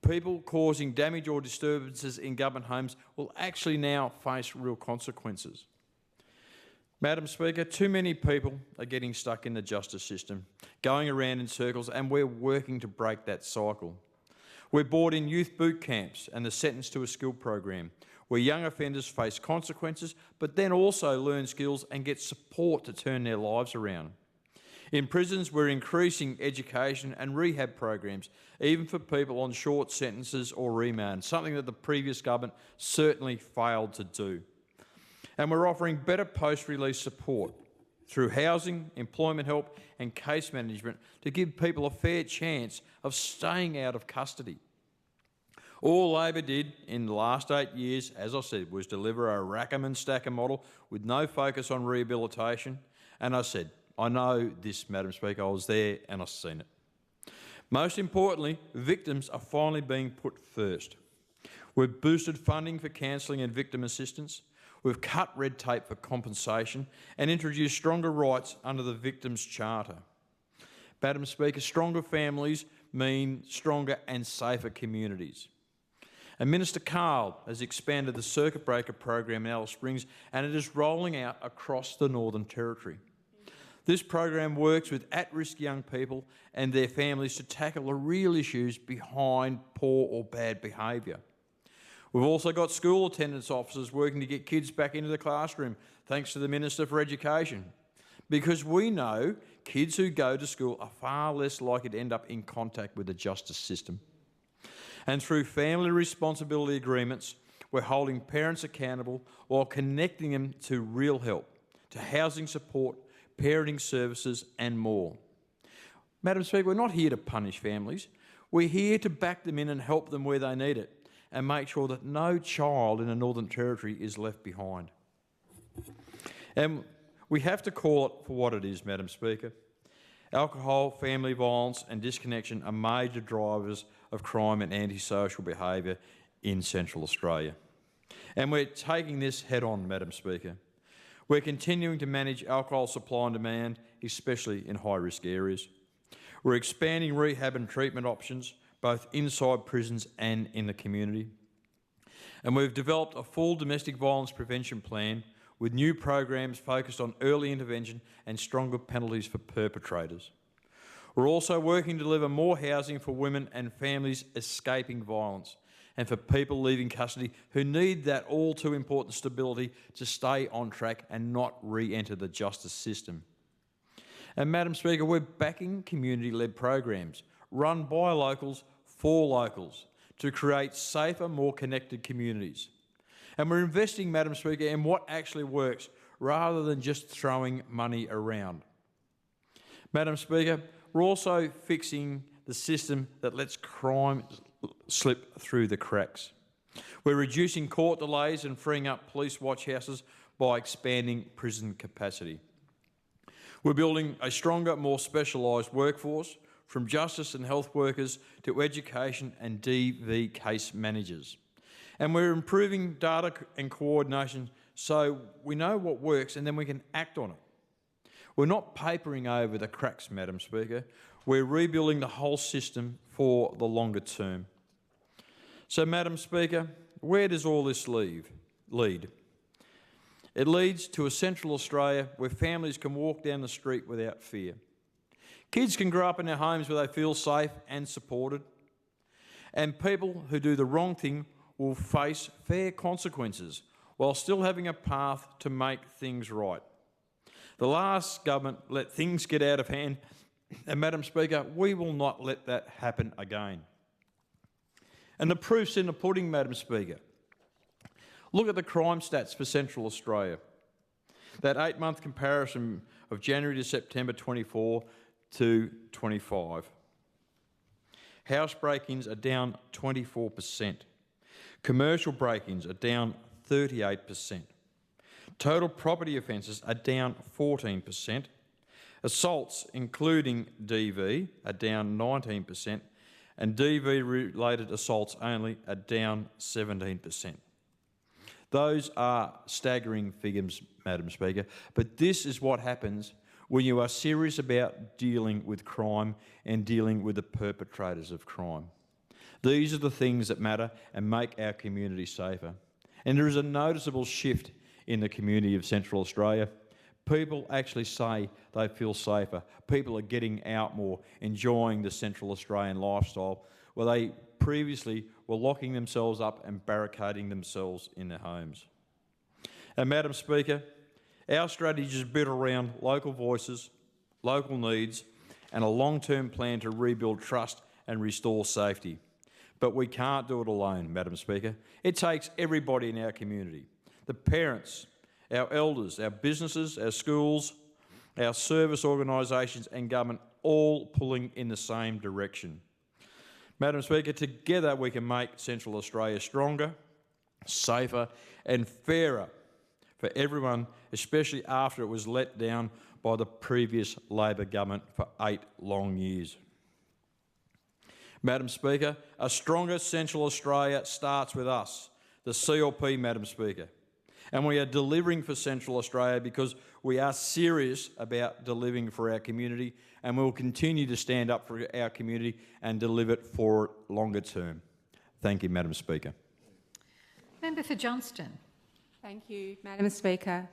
People causing damage or disturbances in government homes will actually now face real consequences. Madam Speaker, too many people are getting stuck in the justice system, going around in circles, and we're working to break that cycle. We've brought in youth boot camps and the Sentence to a Skill program, where young offenders face consequences but then also learn skills and get support to turn their lives around. In prisons, we're increasing education and rehab programs, even for people on short sentences or remand, something that the previous government certainly failed to do. And we're offering better post-release support through housing, employment help and case management to give people a fair chance of staying out of custody. All Labor did in the last 8 years, as I said, was deliver a rack'em and stack'em model with no focus on rehabilitation. And I said, I know this, Madam Speaker, I was there and I've seen it. Most importantly, victims are finally being put first. We've boosted funding for counselling and victim assistance. We've cut red tape for compensation and introduced stronger rights under the Victims' Charter. Madam Speaker, stronger families mean stronger and safer communities. And Minister Carl has expanded the Circuit Breaker program in Alice Springs, and it is rolling out across the Northern Territory. This program works with at-risk young people and their families to tackle the real issues behind poor or bad behaviour. We've also got school attendance officers working to get kids back into the classroom, thanks to the Minister for Education, because we know kids who go to school are far less likely to end up in contact with the justice system. And through family responsibility agreements, we're holding parents accountable while connecting them to real help, to housing support, parenting services and more. Madam Speaker, we're not here to punish families. We're here to back them in and help them where they need it and make sure that no child in the Northern Territory is left behind. And we have to call it for what it is, Madam Speaker. Alcohol, family violence and disconnection are major drivers of crime and antisocial behaviour in Central Australia. And we're taking this head on, Madam Speaker. We're continuing to manage alcohol supply and demand, especially in high-risk areas. We're expanding rehab and treatment options, both inside prisons and in the community. And we've developed a full domestic violence prevention plan with new programs focused on early intervention and stronger penalties for perpetrators. We're also working to deliver more housing for women and families escaping violence and for people leaving custody who need that all too important stability to stay on track and not re-enter the justice system. And Madam Speaker, we're backing community-led programs run by locals for locals to create safer, more connected communities. And we're investing, Madam Speaker, in what actually works rather than just throwing money around. Madam Speaker, we're also fixing the system that lets crime slip through the cracks. We're reducing court delays and freeing up police watch houses by expanding prison capacity. We're building a stronger, more specialised workforce, from justice and health workers to education and DV case managers. And we're improving data and coordination so we know what works and then we can act on it. We're not papering over the cracks, Madam Speaker. We're rebuilding the whole system for the longer term. So, Madam Speaker, where does all this lead? It leads to a Central Australia where families can walk down the street without fear. Kids can grow up in their homes where they feel safe and supported. And people who do the wrong thing will face fair consequences while still having a path to make things right. The last government let things get out of hand, and Madam Speaker, we will not let that happen again. And the proof's in the pudding, Madam Speaker. Look at the crime stats for Central Australia. That 8-month comparison of January to September 24 to 25. House break-ins are down 24%. Commercial break-ins are down 38%. Total property offences are down 14%. Assaults, including DV, are down 19%, and DV-related assaults only are down 17%. Those are staggering figures, Madam Speaker, but this is what happens when you are serious about dealing with crime and dealing with the perpetrators of crime. These are the things that matter and make our community safer. And there is a noticeable shift in the community of Central Australia. People actually say they feel safer. People are getting out more, enjoying the Central Australian lifestyle, where they previously were locking themselves up and barricading themselves in their homes. And Madam Speaker, our strategy is built around local voices, local needs, and a long-term plan to rebuild trust and restore safety. But we can't do it alone, Madam Speaker. It takes everybody in our community, the parents, our elders, our businesses, our schools, our service organisations and government, all pulling in the same direction. Madam Speaker, together we can make Central Australia stronger, safer and fairer for everyone, especially after it was let down by the previous Labor government for 8 long years. Madam Speaker, a stronger Central Australia starts with us, the CLP, Madam Speaker. And we are delivering for Central Australia because we are serious about delivering for our community, and we will continue to stand up for our community and deliver it for longer term. Thank you, Madam Speaker. Member for Johnston. Thank you, Madam Speaker.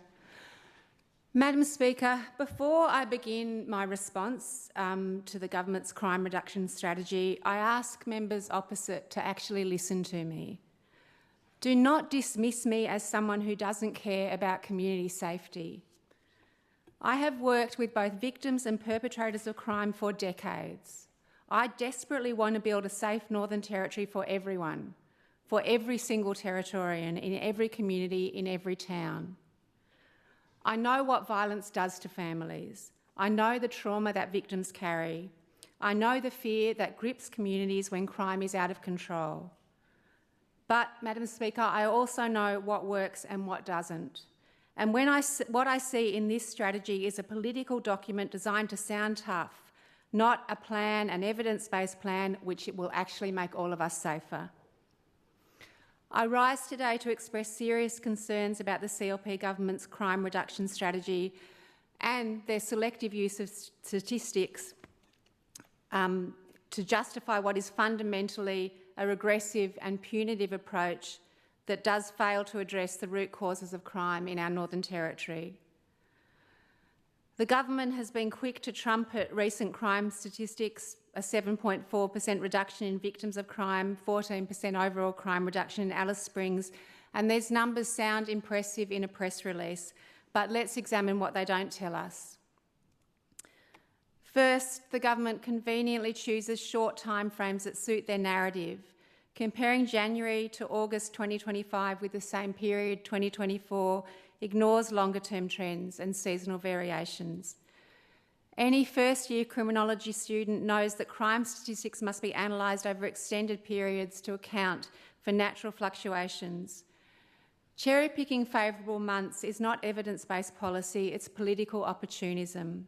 Madam Speaker, before I begin my response to the government's crime reduction strategy, I ask members opposite to actually listen to me. Do not dismiss me as someone who doesn't care about community safety. I have worked with both victims and perpetrators of crime for decades. I desperately want to build a safe Northern Territory for everyone, for every single Territorian, in every community, in every town. I know what violence does to families. I know the trauma that victims carry. I know the fear that grips communities when crime is out of control. But, Madam Speaker, I also know what works and what doesn't. And what I see in this strategy is a political document designed to sound tough, not a plan, an evidence-based plan, which will actually make all of us safer. I rise today to express serious concerns about the CLP government's crime reduction strategy and their selective use of statistics to justify what is fundamentally a regressive and punitive approach that does fail to address the root causes of crime in our Northern Territory. The government has been quick to trumpet recent crime statistics, a 7.4% reduction in victims of crime, 14% overall crime reduction in Alice Springs, and these numbers sound impressive in a press release, but let's examine what they don't tell us. First, the government conveniently chooses short timeframes that suit their narrative. Comparing January to August 2025 with the same period 2024 ignores longer-term trends and seasonal variations. Any first-year criminology student knows that crime statistics must be analysed over extended periods to account for natural fluctuations. Cherry-picking favourable months is not evidence-based policy, it's political opportunism.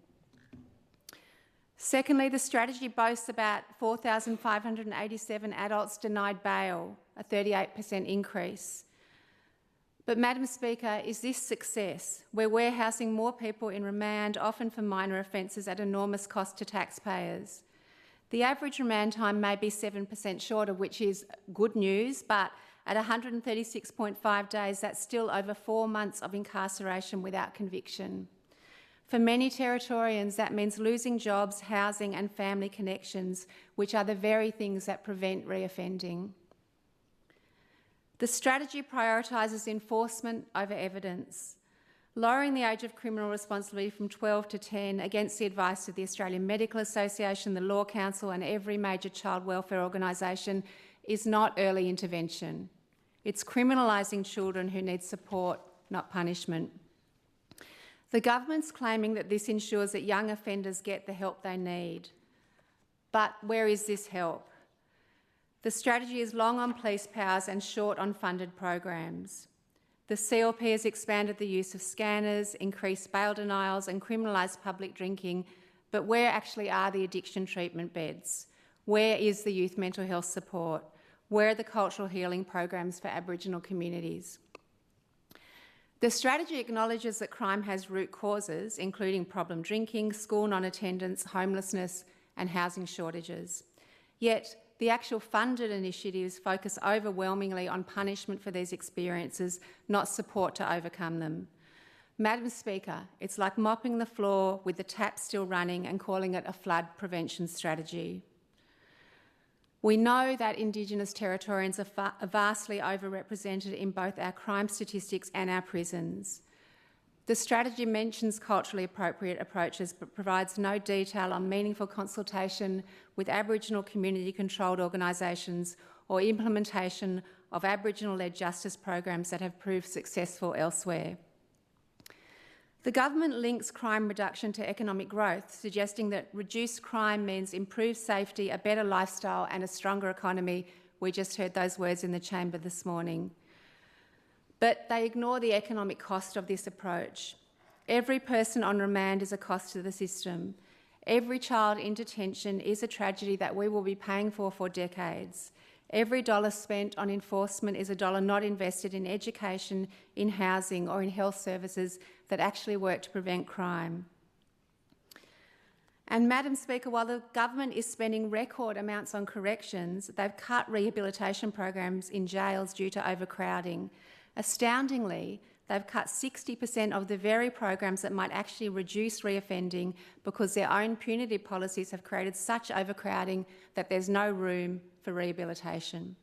Secondly, the strategy boasts about 4,587 adults denied bail, a 38% increase. But, Madam Speaker, is this success? We're warehousing more people in remand, often for minor offences at enormous cost to taxpayers. The average remand time may be 7% shorter, which is good news, but at 136.5 days, that's still over 4 months of incarceration without conviction. For many Territorians, that means losing jobs, housing and family connections, which are the very things that prevent reoffending. The strategy prioritises enforcement over evidence, lowering the age of criminal responsibility from 12 to 10 against the advice of the Australian Medical Association, the Law Council and every major child welfare organisation is not early intervention. It's criminalising children who need support, not punishment. The government's claiming that this ensures that young offenders get the help they need. But where is this help? The strategy is long on police powers and short on funded programs. The CLP has expanded the use of scanners, increased bail denials and criminalised public drinking, but where actually are the addiction treatment beds? Where is the youth mental health support? Where are the cultural healing programs for Aboriginal communities? The strategy acknowledges that crime has root causes, including problem drinking, school non-attendance, homelessness and housing shortages. Yet the actual funded initiatives focus overwhelmingly on punishment for these experiences, not support to overcome them. Madam Speaker, it's like mopping the floor with the tap still running and calling it a flood prevention strategy. We know that Indigenous Territorians are vastly overrepresented in both our crime statistics and our prisons. The strategy mentions culturally appropriate approaches but provides no detail on meaningful consultation with Aboriginal community-controlled organisations or implementation of Aboriginal-led justice programs that have proved successful elsewhere. The government links crime reduction to economic growth, suggesting that reduced crime means improved safety, a better lifestyle and a stronger economy. We just heard those words in the chamber this morning. But they ignore the economic cost of this approach. Every person on remand is a cost to the system. Every child in detention is a tragedy that we will be paying for decades. Every dollar spent on enforcement is a dollar not invested in education, in housing or in health services that actually work to prevent crime. And Madam Speaker, while the government is spending record amounts on corrections, they've cut rehabilitation programs in jails due to overcrowding. Astoundingly, they've cut 60% of the very programs that might actually reduce reoffending because their own punitive policies have created such overcrowding that there's no room for rehabilitation.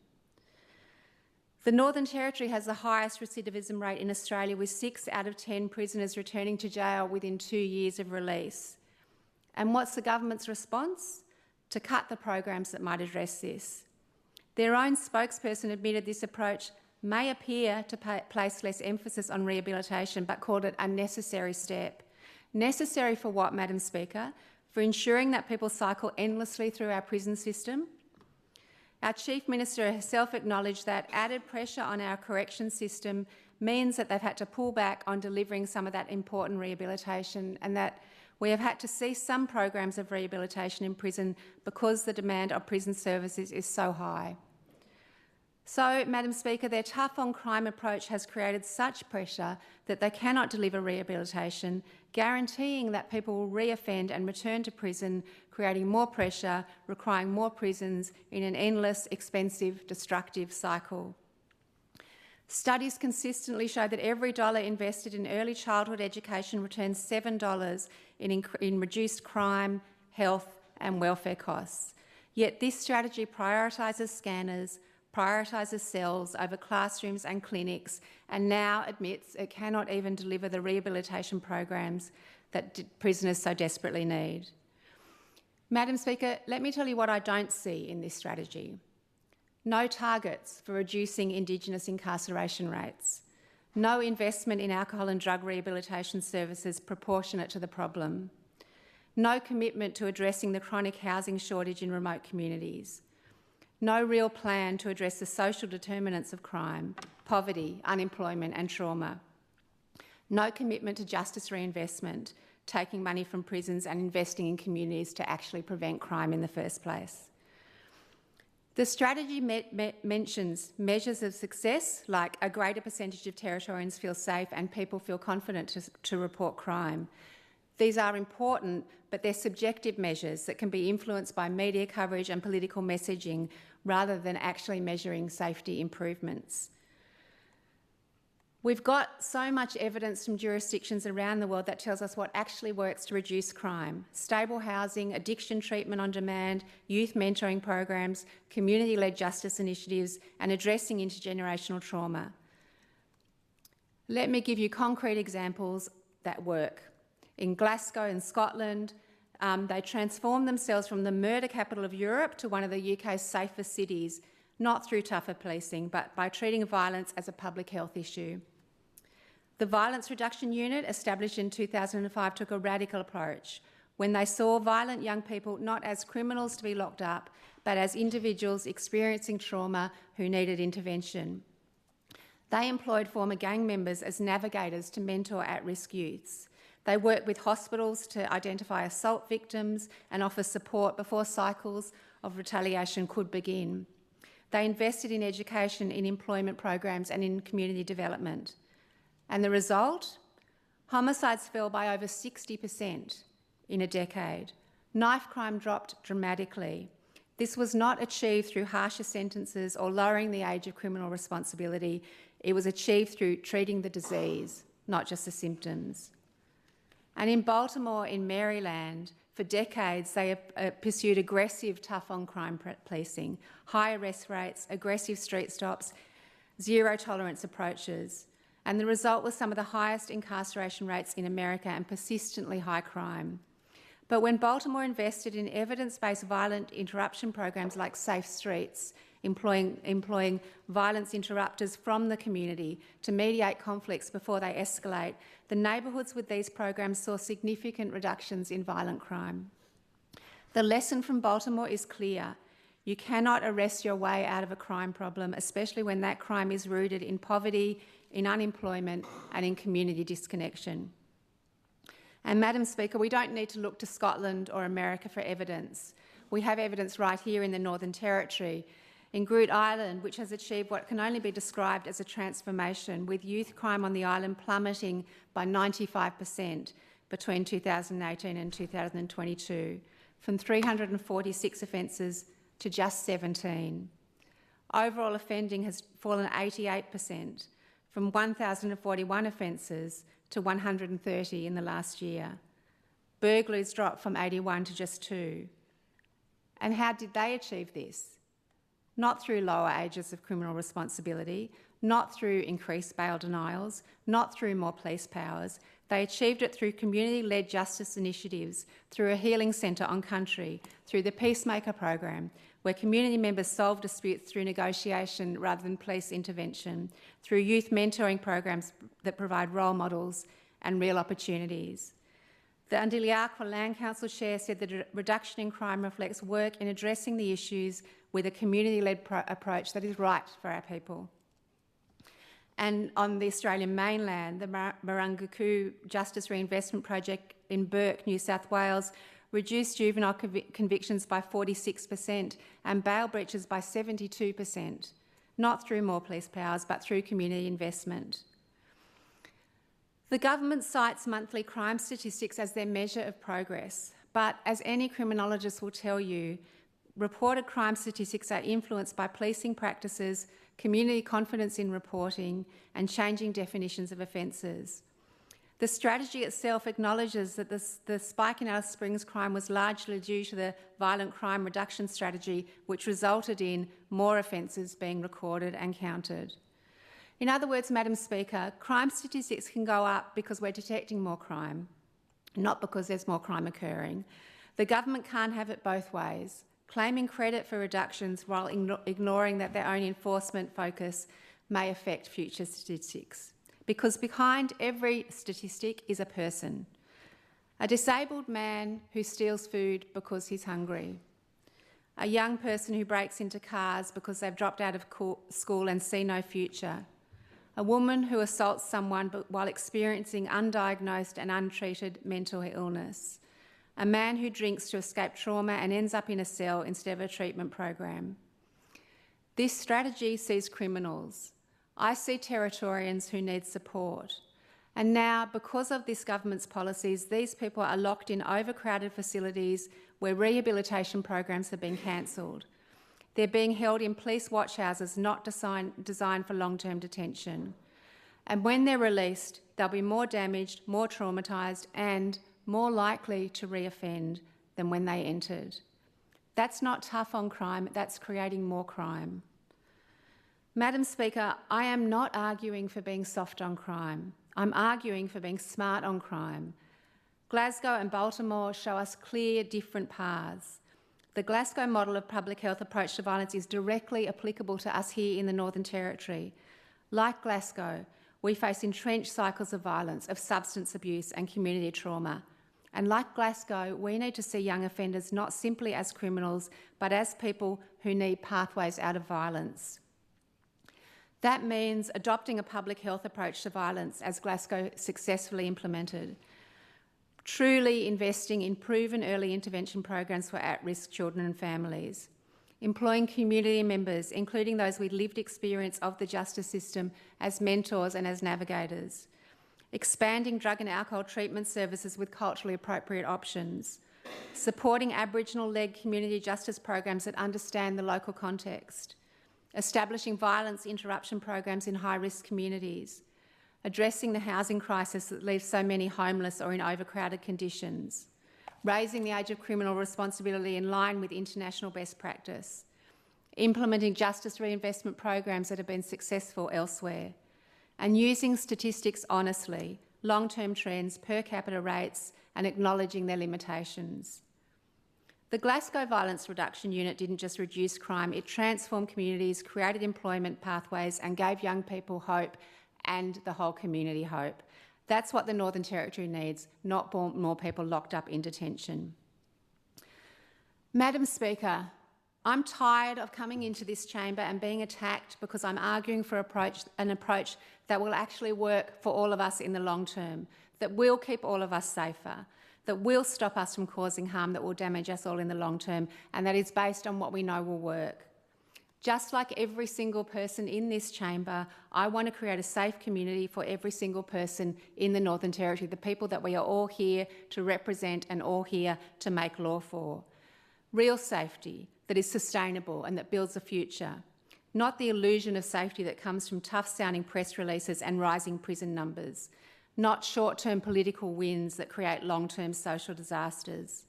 The Northern Territory has the highest recidivism rate in Australia, with 6 out of 10 prisoners returning to jail within 2 years of release. And what's the government's response? To cut the programs that might address this. Their own spokesperson admitted this approach may appear to place less emphasis on rehabilitation, but called it a necessary step. Necessary for what, Madam Speaker? For ensuring that people cycle endlessly through our prison system? Our Chief Minister herself acknowledged that added pressure on our correction system means that they've had to pull back on delivering some of that important rehabilitation, and that we have had to cease some programs of rehabilitation in prison because the demand of prison services is so high. So, Madam Speaker, their tough on crime approach has created such pressure that they cannot deliver rehabilitation, guaranteeing that people will reoffend and return to prison, creating more pressure, requiring more prisons in an endless, expensive, destructive cycle. Studies consistently show that every dollar invested in early childhood education returns $7 in reduced crime, health and welfare costs. Yet this strategy prioritises scanners, prioritises cells over classrooms and clinics, and now admits it cannot even deliver the rehabilitation programs that prisoners so desperately need. Madam Speaker, let me tell you what I don't see in this strategy. No targets for reducing Indigenous incarceration rates. No investment in alcohol and drug rehabilitation services proportionate to the problem. No commitment to addressing the chronic housing shortage in remote communities. No real plan to address the social determinants of crime, poverty, unemployment and trauma. No commitment to justice reinvestment, taking money from prisons and investing in communities to actually prevent crime in the first place. The strategy mentions measures of success, like a greater percentage of Territorians feel safe and people feel confident to report crime. These are important, but they're subjective measures that can be influenced by media coverage and political messaging rather than actually measuring safety improvements. We've got so much evidence from jurisdictions around the world that tells us what actually works to reduce crime: stable housing, addiction treatment on demand, youth mentoring programs, community-led justice initiatives, and addressing intergenerational trauma. Let me give you concrete examples that work. In Glasgow in Scotland, they transformed themselves from the murder capital of Europe to one of the UK's safest cities, not through tougher policing, but by treating violence as a public health issue. The Violence Reduction Unit, established in 2005, took a radical approach when they saw violent young people not as criminals to be locked up, but as individuals experiencing trauma who needed intervention. They employed former gang members as navigators to mentor at-risk youths. They work with hospitals to identify assault victims and offer support before cycles of retaliation could begin. They invested in education, in employment programs and in community development. And the result? Homicides fell by over 60% in a decade. Knife crime dropped dramatically. This was not achieved through harsher sentences or lowering the age of criminal responsibility. It was achieved through treating the disease, not just the symptoms. And in Baltimore, in Maryland, For decades, they have pursued aggressive, tough-on-crime policing, high arrest rates, aggressive street stops, zero-tolerance approaches, and the result was some of the highest incarceration rates in America and persistently high crime. But when Baltimore invested in evidence-based violent interruption programs like Safe Streets, employing violence interrupters from the community to mediate conflicts before they escalate, the neighbourhoods with these programs saw significant reductions in violent crime. The lesson from Baltimore is clear. You cannot arrest your way out of a crime problem, especially when that crime is rooted in poverty, in unemployment and in community disconnection. And Madam Speaker, we don't need to look to Scotland or America for evidence. We have evidence right here in the Northern Territory, in Groote Eylandt, which has achieved what can only be described as a transformation, with youth crime on the island plummeting by 95% between 2018 and 2022, from 346 offences to just 17. Overall offending has fallen 88%, from 1,041 offences to 130 in the last year. Burglaries dropped from 81 to just 2. And how did they achieve this? Not through lower ages of criminal responsibility, not through increased bail denials, not through more police powers. They achieved it through community-led justice initiatives, through a healing centre on country, through the Peacemaker program, where community members solve disputes through negotiation rather than police intervention, through youth mentoring programs that provide role models and real opportunities. The Andiliaqua Land Council Chair said the reduction in crime reflects work in addressing the issues with a community-led approach that is right for our people. And on the Australian mainland, the Marungaku Justice Reinvestment Project in Bourke, New South Wales, reduced juvenile convictions by 46% and bail breaches by 72%, not through more police powers, but through community investment. The government cites monthly crime statistics as their measure of progress, but as any criminologist will tell you, reported crime statistics are influenced by policing practices, community confidence in reporting, and changing definitions of offences. The strategy itself acknowledges that the spike in Alice Springs crime was largely due to the violent crime reduction strategy, which resulted in more offences being recorded and counted. In other words, Madam Speaker, crime statistics can go up because we're detecting more crime, not because there's more crime occurring. The government can't have it both ways, claiming credit for reductions while ignoring that their own enforcement focus may affect future statistics. Because behind every statistic is a person. A disabled man who steals food because he's hungry. A young person who breaks into cars because they've dropped out of school and see no future. A woman who assaults someone while experiencing undiagnosed and untreated mental illness. A man who drinks to escape trauma and ends up in a cell instead of a treatment program. This strategy sees criminals. I see Territorians who need support. And now, because of this government's policies, these people are locked in overcrowded facilities where rehabilitation programs have been cancelled. They're being held in police watch houses not designed for long-term detention. And when they're released, they'll be more damaged, more traumatised and more likely to reoffend than when they entered. That's not tough on crime, that's creating more crime. Madam Speaker, I am not arguing for being soft on crime. I'm arguing for being smart on crime. Glasgow and Baltimore show us clear, different paths. The Glasgow model of public health approach to violence is directly applicable to us here in the Northern Territory. Like Glasgow, we face entrenched cycles of violence, of substance abuse and community trauma. And like Glasgow, we need to see young offenders not simply as criminals, but as people who need pathways out of violence. That means adopting a public health approach to violence, as Glasgow successfully implemented. Truly investing in proven early intervention programs for at-risk children and families. Employing community members, including those with lived experience of the justice system, as mentors and as navigators. Expanding drug and alcohol treatment services with culturally appropriate options. Supporting Aboriginal-led community justice programs that understand the local context. Establishing violence interruption programs in high-risk communities, addressing the housing crisis that leaves so many homeless or in overcrowded conditions, raising the age of criminal responsibility in line with international best practice, implementing justice reinvestment programs that have been successful elsewhere, and using statistics honestly, long-term trends, per capita rates, and acknowledging their limitations. The Glasgow Violence Reduction Unit didn't just reduce crime, it transformed communities, created employment pathways, and gave young people hope and the whole community hope. That's what the Northern Territory needs, not more people locked up in detention. Madam Speaker, I'm tired of coming into this chamber and being attacked because I'm arguing for an approach that will actually work for all of us in the long term, that will keep all of us safer, that will stop us from causing harm that will damage us all in the long term, and that is based on what we know will work. Just like every single person in this chamber, I want to create a safe community for every single person in the Northern Territory, the people that we are all here to represent and all here to make law for. Real safety that is sustainable and that builds a future, not the illusion of safety that comes from tough-sounding press releases and rising prison numbers, not short-term political wins that create long-term social disasters.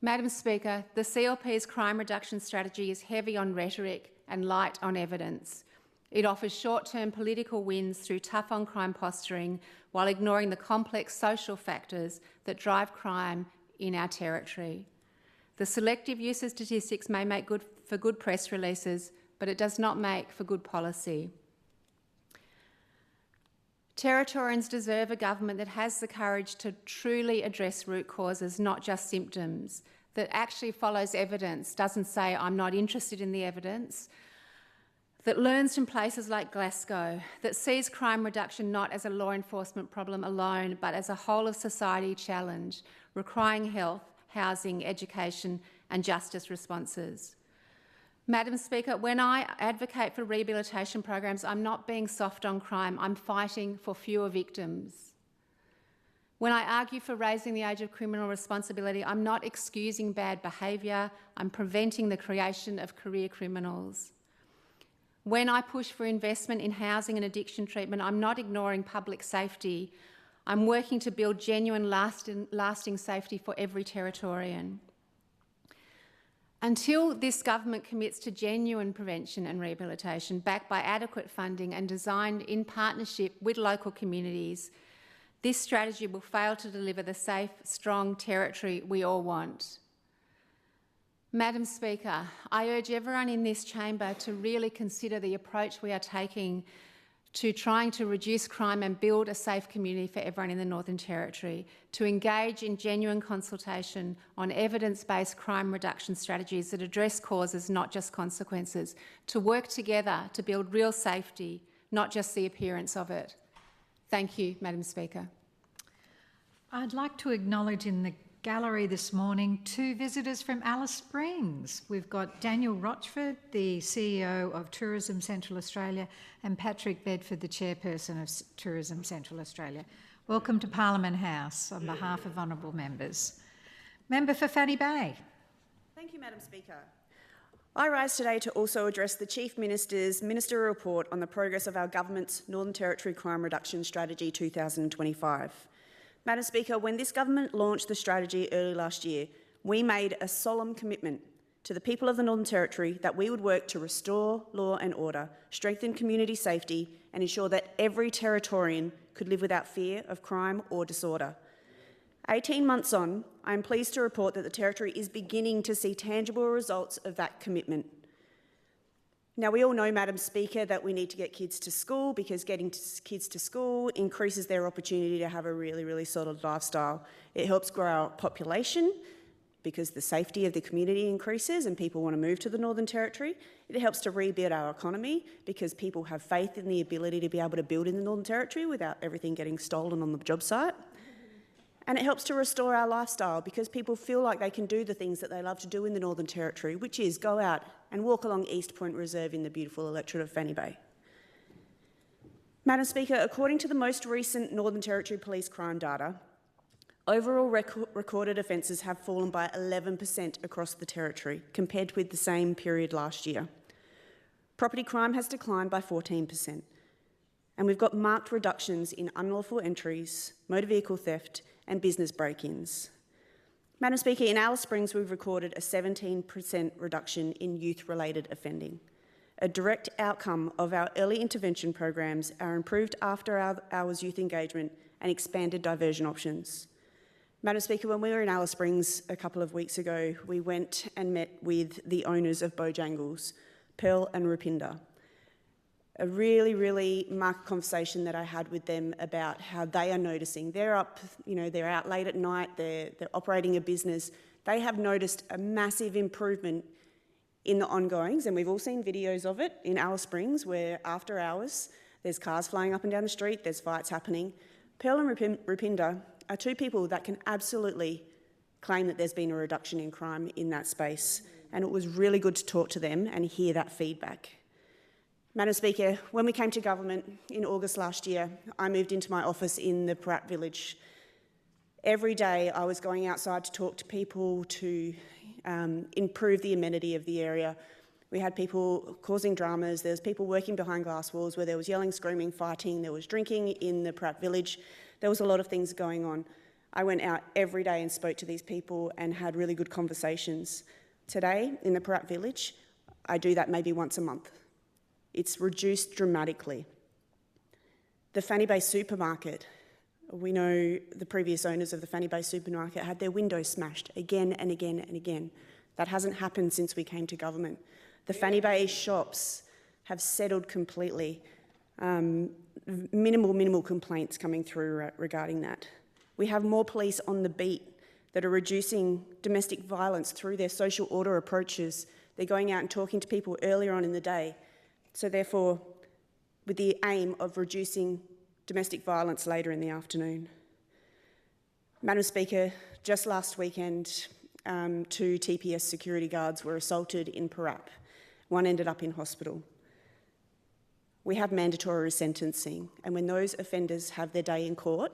Madam Speaker, the CLP's crime reduction strategy is heavy on rhetoric and light on evidence. It offers short-term political wins through tough-on-crime posturing while ignoring the complex social factors that drive crime in our territory. The selective use of statistics may make for good press releases, but it does not make for good policy. Territorians deserve a government that has the courage to truly address root causes, not just symptoms, that actually follows evidence, doesn't say, I'm not interested in the evidence, that learns from places like Glasgow, that sees crime reduction not as a law enforcement problem alone, but as a whole of society challenge, requiring health, housing, education and justice responses. Madam Speaker, when I advocate for rehabilitation programs, I'm not being soft on crime, I'm fighting for fewer victims. When I argue for raising the age of criminal responsibility, I'm not excusing bad behaviour, I'm preventing the creation of career criminals. When I push for investment in housing and addiction treatment, I'm not ignoring public safety, I'm working to build genuine lasting safety for every Territorian. Until this government commits to genuine prevention and rehabilitation backed by adequate funding and designed in partnership with local communities, this strategy will fail to deliver the safe, strong territory we all want. Madam Speaker, I urge everyone in this chamber to really consider the approach we are taking to trying to reduce crime and build a safe community for everyone in the Northern Territory, to engage in genuine consultation on evidence-based crime reduction strategies that address causes, not just consequences, to work together to build real safety, not just the appearance of it. Thank you, Madam Speaker. I'd like to acknowledge in the gallery this morning 2 visitors from Alice Springs. We've got Daniel Rochford, the CEO of Tourism Central Australia, and Patrick Bedford, the chairperson of Tourism Central Australia. Welcome to Parliament House on behalf of honourable members. Member for Fannie Bay. Thank you, Madam Speaker. I rise today to also address the Chief Minister's Ministerial report on the progress of our government's Northern Territory Crime Reduction Strategy 2025. Madam Speaker, when this government launched the strategy early last year, we made a solemn commitment to the people of the Northern Territory that we would work to restore law and order, strengthen community safety and ensure that every Territorian could live without fear of crime or disorder. 18 months on, I am pleased to report that the Territory is beginning to see tangible results of that commitment. Now, we all know, Madam Speaker, that we need to get kids to school because getting kids to school increases their opportunity to have a really, really solid lifestyle. It helps grow our population because the safety of the community increases and people want to move to the Northern Territory. It helps to rebuild our economy because people have faith in the ability to be able to build in the Northern Territory without everything getting stolen on the job site. And it helps to restore our lifestyle because people feel like they can do the things that they love to do in the Northern Territory, which is go out and walk along East Point Reserve in the beautiful electorate of Fannie Bay. Madam Speaker, according to the most recent Northern Territory Police crime data, overall recorded offences have fallen by 11% across the Territory compared with the same period last year. Property crime has declined by 14%. And we've got marked reductions in unlawful entries, motor vehicle theft and business break-ins. Madam Speaker, in Alice Springs we've recorded a 17% reduction in youth-related offending. A direct outcome of our early intervention programs, our improved after-hours youth engagement and expanded diversion options. Madam Speaker, when we were in Alice Springs a couple of weeks ago, we went and met with the owners of Bojangles, Pearl and Rupinder. A really marked conversation that I had with them about how they are noticing. They're up, they're out late at night, they're operating a business. They have noticed a massive improvement in the ongoings, and we've all seen videos of it in Alice Springs where after hours there's cars flying up and down the street, there's fights happening. Pearl and Rupinder are two people that can absolutely claim that there's been a reduction in crime in that space, and it was really good to talk to them and hear that feedback. Madam Speaker, when we came to government in August last year, I moved into my office in the Parat village. Every day I was going outside to talk to people to improve the amenity of the area. We had people causing dramas, there was people working behind glass walls where there was yelling, screaming, fighting, there was drinking in the Parat village. There was a lot of things going on. I went out every day and spoke to these people and had really good conversations. Today, in the Parat village, I do that maybe once a month. It's reduced dramatically. The Fannie Bay supermarket, we know the previous owners of the Fannie Bay supermarket had their windows smashed again and again and again. That hasn't happened since we came to government. The Fannie Bay shops have settled completely. Minimal complaints coming through regarding that. We have more police on the beat that are reducing domestic violence through their social order approaches. They're going out and talking to people earlier on in the day. So therefore, with the aim of reducing domestic violence later in the afternoon. Madam Speaker, just last weekend, 2 TPS security guards were assaulted in Parat. One ended up in hospital. We have mandatory sentencing, and when those offenders have their day in court,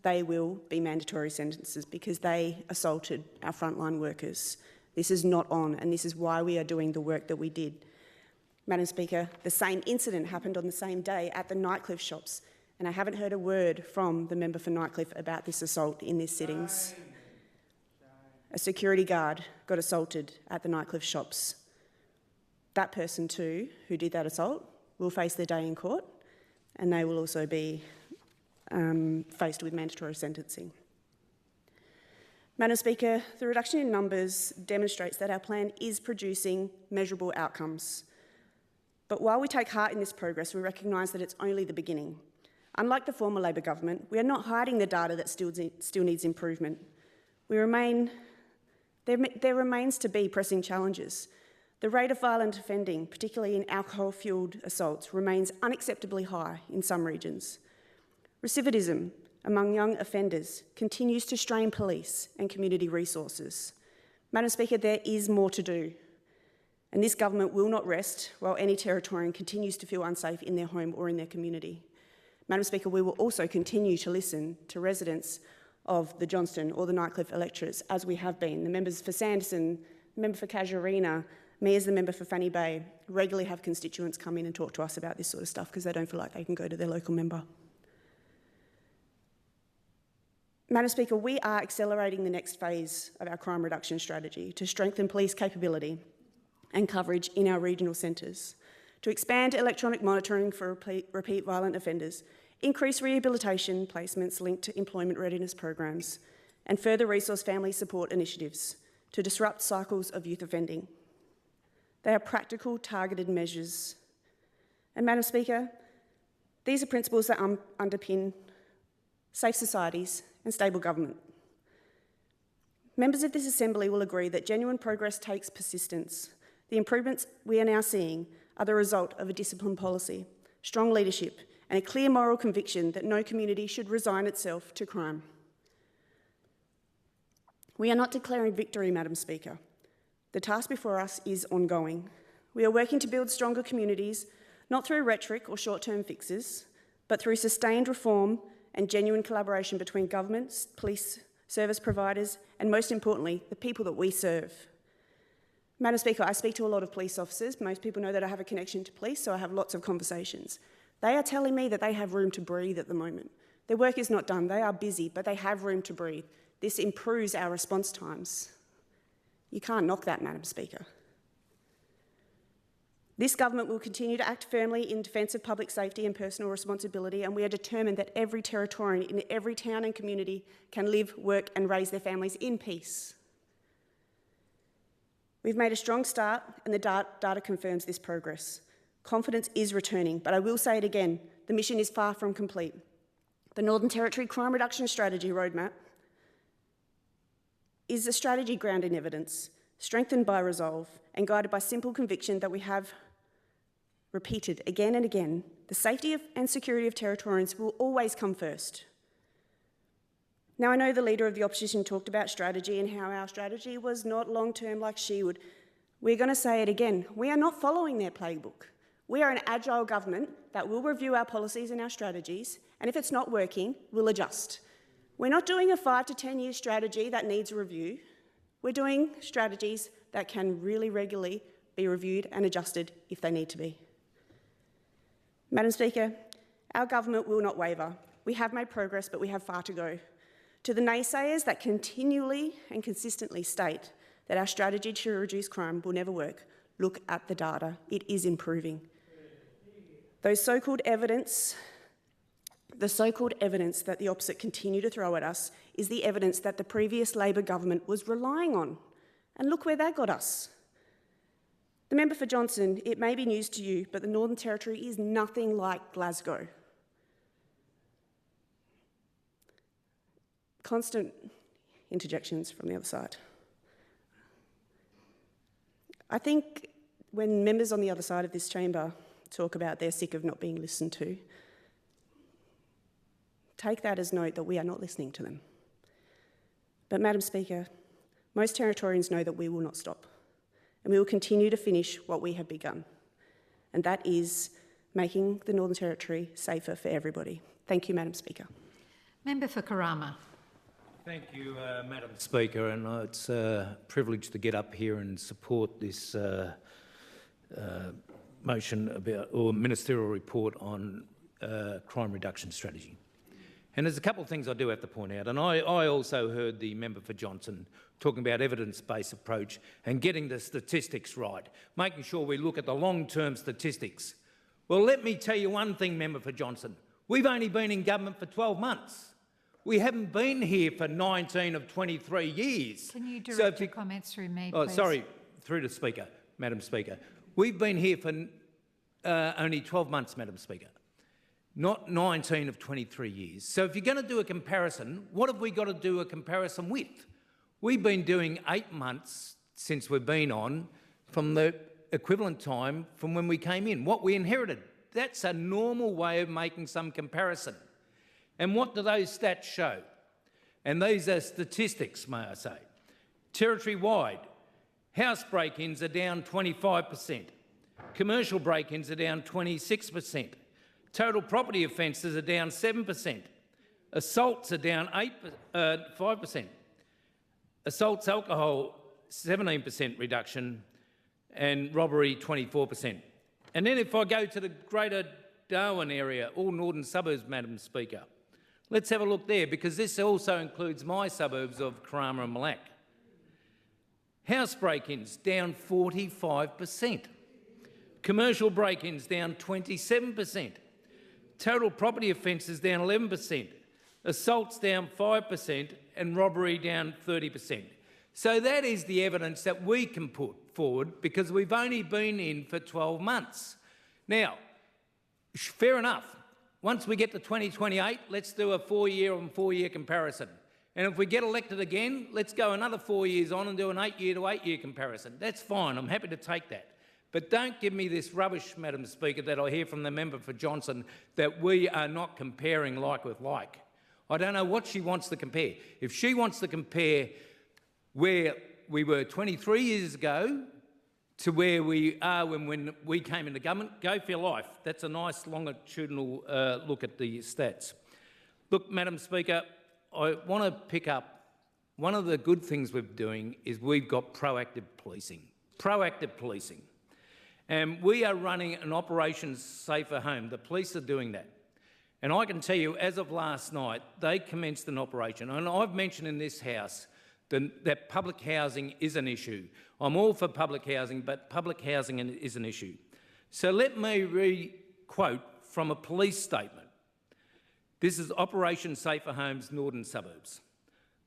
they will be mandatory sentences because they assaulted our frontline workers. This is not on, and this is why we are doing the work that we did. Madam Speaker, the same incident happened on the same day at the Nightcliff shops, and I haven't heard a word from the member for Nightcliff about this assault in these sittings. A security guard got assaulted at the Nightcliff shops. That person too, who did that assault, will face their day in court, and they will also be faced with mandatory sentencing. Madam Speaker, the reduction in numbers demonstrates that our plan is producing measurable outcomes. But while we take heart in this progress, we recognise that it's only the beginning. Unlike the former Labor government, we are not hiding the data that still needs improvement. There remains to be pressing challenges. The rate of violent offending, particularly in alcohol-fuelled assaults, remains unacceptably high in some regions. Recidivism among young offenders continues to strain police and community resources. Madam Speaker, there is more to do, and this government will not rest while any Territorian continues to feel unsafe in their home or in their community. Madam Speaker, we will also continue to listen to residents of the Johnston or the Nightcliff electorates, as we have been. The members for Sanderson, the member for Casuarina, me as the member for Fannie Bay, regularly have constituents come in and talk to us about this sort of stuff because they don't feel like they can go to their local member. Madam Speaker, we are accelerating the next phase of our crime reduction strategy to strengthen police capability and coverage in our regional centres, to expand electronic monitoring for repeat violent offenders, increase rehabilitation placements linked to employment readiness programs, and further resource family support initiatives to disrupt cycles of youth offending. They are practical, targeted measures. And Madam Speaker, these are principles that underpin safe societies and stable government. Members of this Assembly will agree that genuine progress takes persistence. The improvements we are now seeing are the result of a disciplined policy, strong leadership, and a clear moral conviction that no community should resign itself to crime. We are not declaring victory, Madam Speaker. The task before us is ongoing. We are working to build stronger communities, not through rhetoric or short-term fixes, but through sustained reform and genuine collaboration between governments, police, service providers, and most importantly, the people that we serve. Madam Speaker, I speak to a lot of police officers. Most people know that I have a connection to police, so I have lots of conversations. They are telling me that they have room to breathe at the moment. Their work is not done. They are busy, but they have room to breathe. this improves our response times. You can't knock that, Madam Speaker. This government will continue to act firmly in defence of public safety and personal responsibility, and we are determined that every Territorian in every town and community can live, work and raise their families in peace. We've made a strong start and the data confirms this progress. Confidence is returning, but I will say it again, the mission is far from complete. The Northern Territory Crime Reduction Strategy Roadmap is a strategy grounded in evidence, strengthened by resolve and guided by simple conviction that we have repeated again and again. The safety and security of Territorians will always come first. Now, I know the Leader of the Opposition talked about strategy and how our strategy was not long-term like she would. We're going to say it again. We are not following their playbook. We are an agile government that will review our policies and our strategies, and if it's not working, we'll adjust. We're not doing a 5 to 10 year strategy that needs a review. We're doing strategies that can really regularly be reviewed and adjusted if they need to be. Madam Speaker, our government will not waver. We have made progress, but we have far to go. To the naysayers that continually and consistently state that our strategy to reduce crime will never work, look at the data. It is improving. The so-called evidence that the opposite continue to throw at us is the evidence that the previous Labor government was relying on. And look where that got us. The member for Johnston, it may be news to you, but the Northern Territory is nothing like Glasgow. Constant interjections from the other side. I think when members on the other side of this chamber talk about they're sick of not being listened to, take that as note that we are not listening to them. But, Madam Speaker, most Territorians know that we will not stop, and we will continue to finish what we have begun, and that is making the Northern Territory safer for everybody. Thank you, Madam Speaker. Member for Karama. Thank you, Madam Speaker, and it's a privilege to get up here and support this motion about, or ministerial report on crime reduction strategy. And there's a couple of things I do have to point out, and I also heard the member for Johnston talking about evidence-based approach and getting the statistics right, making sure we look at the long-term statistics. Well, let me tell you one thing, member for Johnston. We've only been in government for 12 months. We haven't been here for 19 of 23 years. Can you direct your comments through me, please? Oh, sorry, through the Speaker, Madam Speaker. We've been here for only 12 months, Madam Speaker, not 19 of 23 years. So if you're going to do a comparison, what have we got to do a comparison with? We've been doing 8 months since we've been on from the equivalent time from when we came in, what we inherited. That's a normal way of making some comparison. And what do those stats show? And these are statistics, may I say. Territory-wide, house break-ins are down 25%. Commercial break-ins are down 26%. Total property offences are down 7%. Assaults are down 5%. Assaults, alcohol, 17% reduction, and robbery, 24%. And then if I go to the Greater Darwin area, all northern suburbs, Madam Speaker, let's have a look there, because this also includes my suburbs of Karama and Malak. House break-ins down 45%. Commercial break-ins down 27%. Total property offences down 11%. Assaults down 5% and robbery down 30%. So that is the evidence that we can put forward because we've only been in for 12 months. Now, fair enough. Once we get to 2028, let's do a 4-year comparison. And if we get elected again, let's go another 4 years on and do an 8-year to 8-year comparison. That's fine. I'm happy to take that. But don't give me this rubbish, Madam Speaker, that I hear from the member for Johnston that we are not comparing like with like. I don't know what she wants to compare. If she wants to compare where we were 23 years ago to where we are when we came into government, go for your life. That's a nice longitudinal look at the stats. Look, Madam Speaker, I want to pick up one of the good things we're doing is we've got proactive policing. Proactive policing. And we are running an Operation Safer Home. The police are doing that. And I can tell you, as of last night, they commenced an operation. And I've mentioned in this House that public housing is an issue. I'm all for public housing, but public housing is an issue. So let me re-quote from a police statement. This is Operation Safer Homes, Northern Suburbs.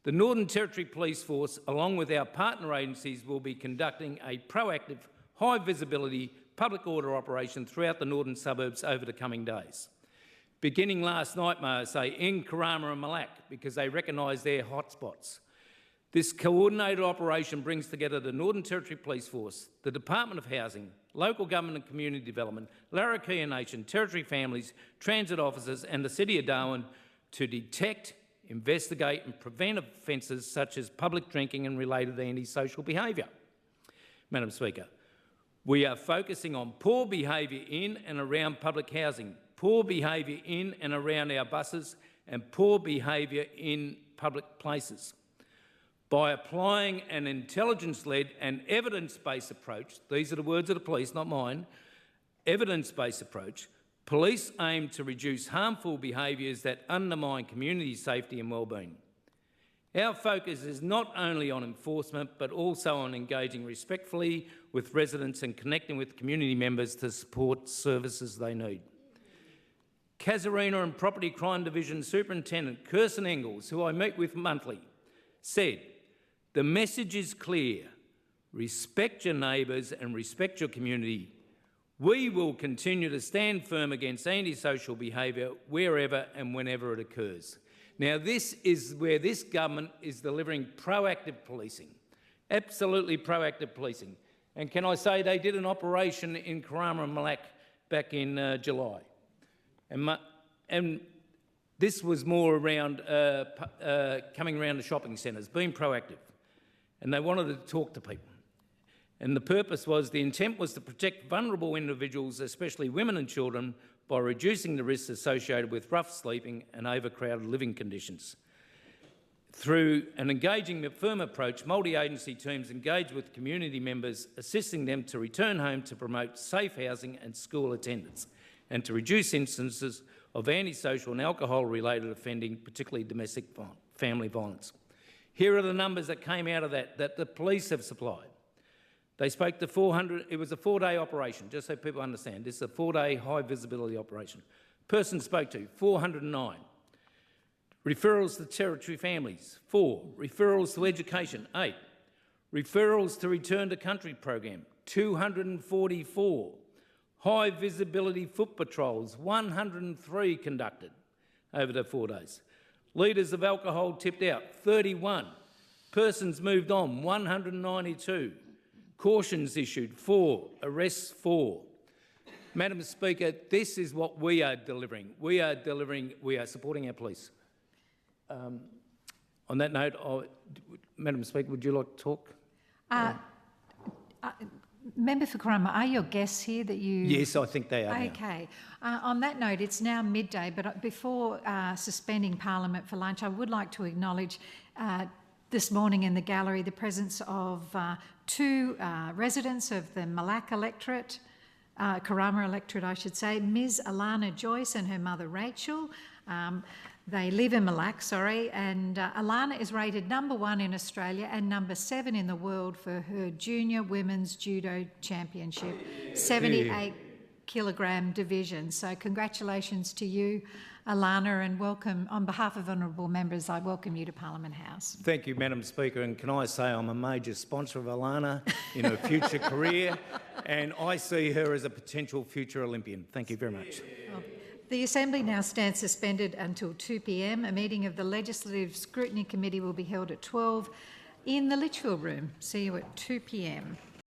The Northern Territory Police Force, along with our partner agencies, will be conducting a proactive, high-visibility public order operation throughout the northern suburbs over the coming days. Beginning last night, may I say, in Karama and Malak, because they recognise their hotspots. This coordinated operation brings together the Northern Territory Police Force, the Department of Housing, Local Government and Community Development, Larrakia Nation, Territory Families, Transit Officers and the City of Darwin to detect, investigate and prevent offences such as public drinking and related antisocial behaviour. Madam Speaker, we are focusing on poor behaviour in and around public housing, poor behaviour in and around our buses and poor behaviour in public places. By applying an intelligence-led and evidence-based approach, these are the words of the police, not mine, evidence-based approach, police aim to reduce harmful behaviours that undermine community safety and wellbeing. Our focus is not only on enforcement, but also on engaging respectfully with residents and connecting with community members to support services they need. Casuarina and Property Crime Division Superintendent Kirsten Engels, who I meet with monthly, said, "The message is clear. Respect your neighbours and respect your community. We will continue to stand firm against antisocial behaviour wherever and whenever it occurs." Now, this is where this government is delivering proactive policing, absolutely proactive policing. And can I say they did an operation in Karama and Malak back in July. And this was more around coming around the shopping centres, being proactive. And they wanted to talk to people. And the purpose was, the intent was to protect vulnerable individuals, especially women and children, by reducing the risks associated with rough sleeping and overcrowded living conditions. Through an engaging firm approach, multi-agency teams engage with community members, assisting them to return home to promote safe housing and school attendance, and to reduce instances of antisocial and alcohol-related offending, particularly domestic family violence. Here are the numbers that came out of that the police have supplied. They spoke to 400, it was a 4-day operation, just so people understand. This is a 4-day high visibility operation. Person spoke to 409. Referrals to territory families, 4. Referrals to education, 8. Referrals to return to country program, 244. High visibility foot patrols, 103 conducted over the 4 days. Litres of alcohol tipped out, 31. Persons moved on, 192. Cautions issued, 4. Arrests, 4. Madam Speaker, this is what we are delivering. We are supporting our police. On that note, Madam Speaker, would you like to talk? Member for Karama, are your guests here that you... Yes, I think they are. Okay. On that note, it's now midday, but before suspending Parliament for lunch, I would like to acknowledge this morning in the gallery the presence of 2 residents of the Malak electorate, Karama electorate I should say, Ms Alana Joyce and her mother Rachel. They live in Malak, and Alana is rated #1 in Australia and #7 in the world for her junior women's judo championship, 78 kilogram division. So congratulations to you, Alana, and welcome, on behalf of honourable members, I welcome you to Parliament House. Thank you, Madam Speaker, and can I say I'm a major sponsor of Alana in her future career, and I see her as a potential future Olympian. Thank you very much. Well, the Assembly now stands suspended until 2 p.m. A meeting of the Legislative Scrutiny Committee will be held at 12 in the Litchfield Room. See you at 2 p.m.